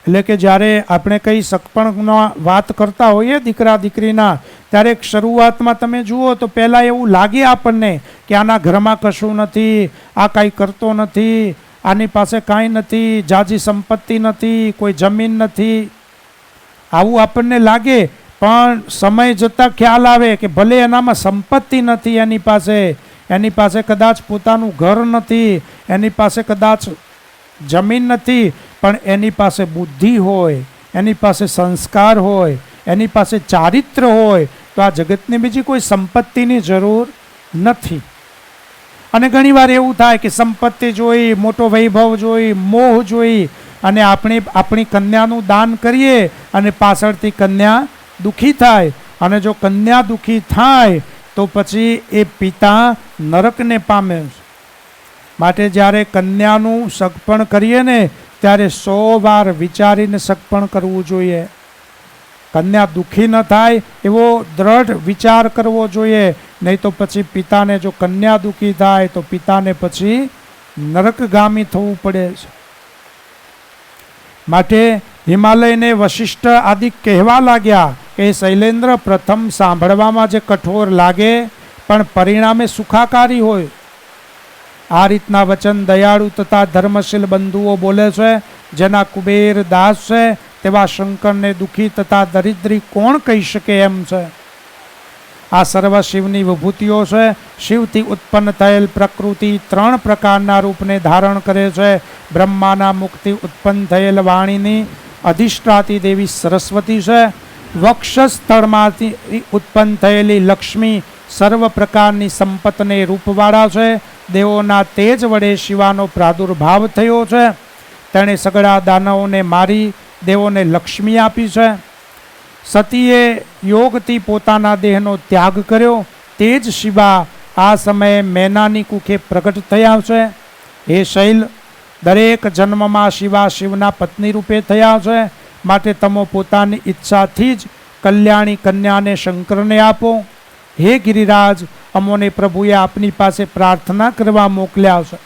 એટલે કે જ્યારે આપણે કંઈ સગપણનો વાત કરતા હોઈએ દીકરા દીકરીના, ત્યારે શરૂઆતમાં તમે જુઓ તો પહેલાં એવું લાગે આપણને કે આના ઘરમાં કશું નથી, આ કાંઈ કરતો નથી, આની પાસે કાંઈ નથી, જાજી સંપત્તિ નથી, કોઈ જમીન નથી, આવું આપણને લાગે. પણ સમય જતાં ખ્યાલ આવે કે ભલે એનામાં સંપત્તિ નથી, એની પાસે કદાચ પોતાનું ઘર નથી, એની પાસે કદાચ જમીન નથી, પણ એની પાસે બુદ્ધિ હોય, એની પાસે સંસ્કાર હોય, એની પાસે ચારિત્ર હોય, તો આ જગતની બીજી કોઈ સંપત્તિની જરૂર નથી. અને ઘણીવાર એવું થાય કે સંપત્તિ જોઈ, મોટો વૈભવ જોઈ, મોહ જોઈ અને આપણે આપણી કન્યાનું દાન કરીએ અને પાછળથી કન્યા દુઃખી થાય. અને જો કન્યા દુઃખી થાય તો પછી એ પિતા નરકને પામે છે. માટે જ્યારે કન્યાનું સગપણ કરીએ ને ત્યારે 100 વાર વિચારીને સગપણ કરવું જોઈએ. કન્યા દુઃખી ન થાય એવો દ્રઢ વિચાર કરવો જોઈએ, નહીં તો પછી પિતાને, જો કન્યા દુઃખી થાય તો પિતાને પછી નરકગામી થવું પડે છે. માટે હિમાલયને વશિષ્ઠ આદિ કહેવા લાગ્યા કે શૈલેન્દ્ર, પ્રથમ સાંભળવામાં જે કઠોર લાગે પણ પરિણામે સુખાકારી હોય, આ રીતના વચન દયાળુ તથા ધર્મશીલ બંધુઓ બોલે છે. જેના કુબેર દાસ છે તેવા શંકરને દુઃખી તથા દરિદ્રી કોણ કહી શકે એમ છે. આ સર્વ શિવની વિભૂતિઓ છે. શિવથી ઉત્પન્ન થયેલ પ્રકૃતિ 3 પ્રકારના રૂપને ધારણ કરે છે. બ્રહ્માના મુખથી ઉત્પન્ન થયેલ વાણીની અધિષ્ઠાતી દેવી સરસ્વતી છે. વક્ષસ્થળમાંથી ઉત્પન્ન થયેલી લક્ષ્મી સર્વ પ્રકારની સંપતને રૂપવાળા છે. દેવોના તેજ વડે શિવાનો પ્રાદુર્ભાવ થયો છે. તેણે સગળા દાનવોને મારી દેવોને લક્ષ્મી આપી છે. સતીએ યોગથી પોતાના દેહનો ત્યાગ કર્યો, તે જ શિવા આ સમયે મેનાની કુખે પ્રગટ થયા છે. હે શૈલ, દરેક જન્મમાં શિવા શિવના પત્ની રૂપે થયા છે. માટે તમે પોતાની ઈચ્છાથી જ કલ્યાણી કન્યાને શંકરને આપો. હે ગિરિરાજ, અમોને પ્રભુએ આપની પાસે પ્રાર્થના કરવા મોકલ્યા છે.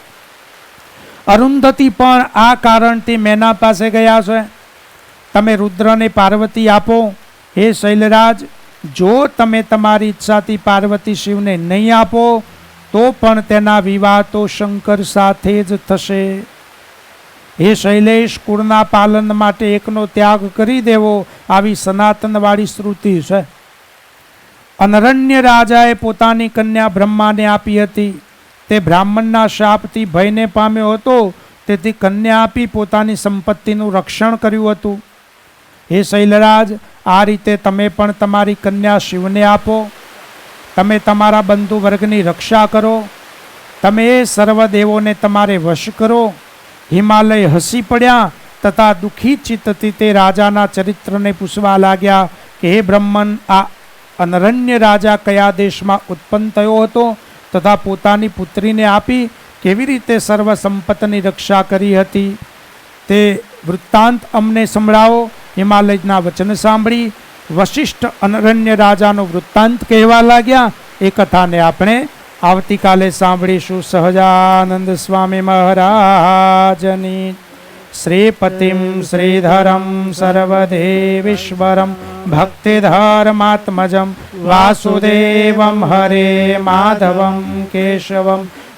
અરુંધતી પણ આ કારણથી મેના પાસે ગયા છે. તમે રુદ્રને પાર્વતી આપો. હે શૈલરાજ, જો તમે તમારી ઈચ્છાથી પાર્વતી શિવને નહીં આપો તો પણ તેના વિવાહ તો શંકર સાથે જ થશે. હે શૈલેષ, કુળના પાલન માટે એકનો ત્યાગ કરી દેવો, આવી સનાતનવાળી શ્રુતિ છે. અનરણ્ય રાજાએ પોતાની કન્યા બ્રહ્માને આપી હતી. તે બ્રાહ્મણના શાપથી ભયને પામ્યો હતો, તેથી કન્યા આપી પોતાની સંપત્તિનું રક્ષણ કર્યું હતું. હે શૈલરાજ, આ રીતે તમે પણ તમારી કન્યા શિવને આપો. તમે તમારા બંધુ વર્ગની રક્ષા કરો. તમે સર્વ દેવોને તમારે વશ કરો. હિમાલય હસી પડ્યા તથા દુઃખી ચિત્તથી તે રાજાના ચરિત્રને પૂછવા લાગ્યા કે હે બ્રહ્મન, આ અનરણ્ય રાજા કયા દેશમાં ઉત્પન્ન થયો હતો તથા પોતાની પુત્રીને આપી કેવી રીતે સર્વ સંપત્તિની રક્ષા કરી હતી, તે વૃત્તાંત અમને સંભળાવો. હિમાલયના વચન સાંભળી વશિષ્ઠ અનરણ્ય રાજાનો વૃત્તાંત કહેવા લાગ્યા. એ કથાને આપણે આવતીકાલે સાંભળીશું. સહજાનંદ સ્વામી મહારાજની. શ્રીપતિમ શ્રીધરમ સર્વદેવીશ્વરમ ભક્તિધર્માત્મજમ વાસુદેવમ હરે માધવમ કેશવમ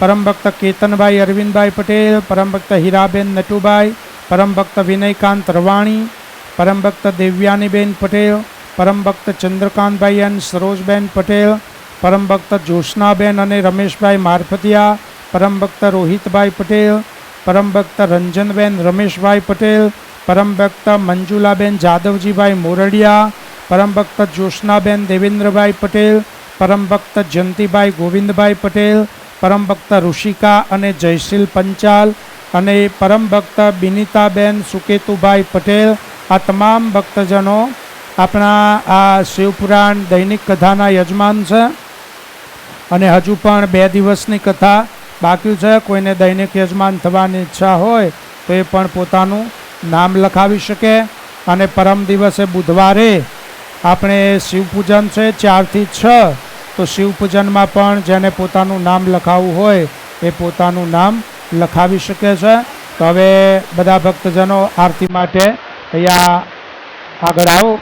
પરમ ભક્ત કેતનભાઈ અરવિંદભાઈ પટેલ, પરમ ભક્ત હીરાબેન નટુભાઈ, પરમ ભક્ત વિનયકાંત રવાણી, પરમ ભક્ત દેવ્યાનીબેન પટેલ, પરમ ભક્ત ચંદ્રકાંતભાઈ અને સરોજબેન પટેલ, પરમ ભક્ત જ્યોત્સનાબેન અને રમેશભાઈ મારફતિયા, પરમ ભક્ત રોહિતભાઈ પટેલ, પરમ ભક્ત રંજનબેન રમેશભાઈ પટેલ, પરમ ભક્ત મંજુલાબેન જાદવજીભાઈ મોરડિયા, પરમ ભક્ત જ્યોત્સનાબેન દેવેન્દ્રભાઈ પટેલ, પરમ ભક્ત જયંતિભાઈ ગોવિંદભાઈ પટેલ, પરમ ભક્ત ઋષિકા અને જયશીલ પંચાલ અને પરમ ભક્ત બિનિતાબેન સુકેતુભાઈ પટેલ, આ તમામ ભક્તજનો આપણા આ શિવપુરાણ દૈનિક કથાના યજમાન છે. અને હજુ પણ 2 દિવસની કથા બાકી છે. કોઈને દૈનિક યજમાન થવાની ઈચ્છા હોય તો એ પણ પોતાનું નામ લખાવી શકે. અને પરમ દિવસે બુધવારે આપણે શિવપૂજન છે 4 થી 6, તો શિવપૂજનમાં પણ જેને પોતાનું નામ લખાવવું હોય એ પોતાનું નામ લખાવી શકે છે. તો હવે બધા ભક્તજનો આરતી માટે અહીંયા આગળ આવો.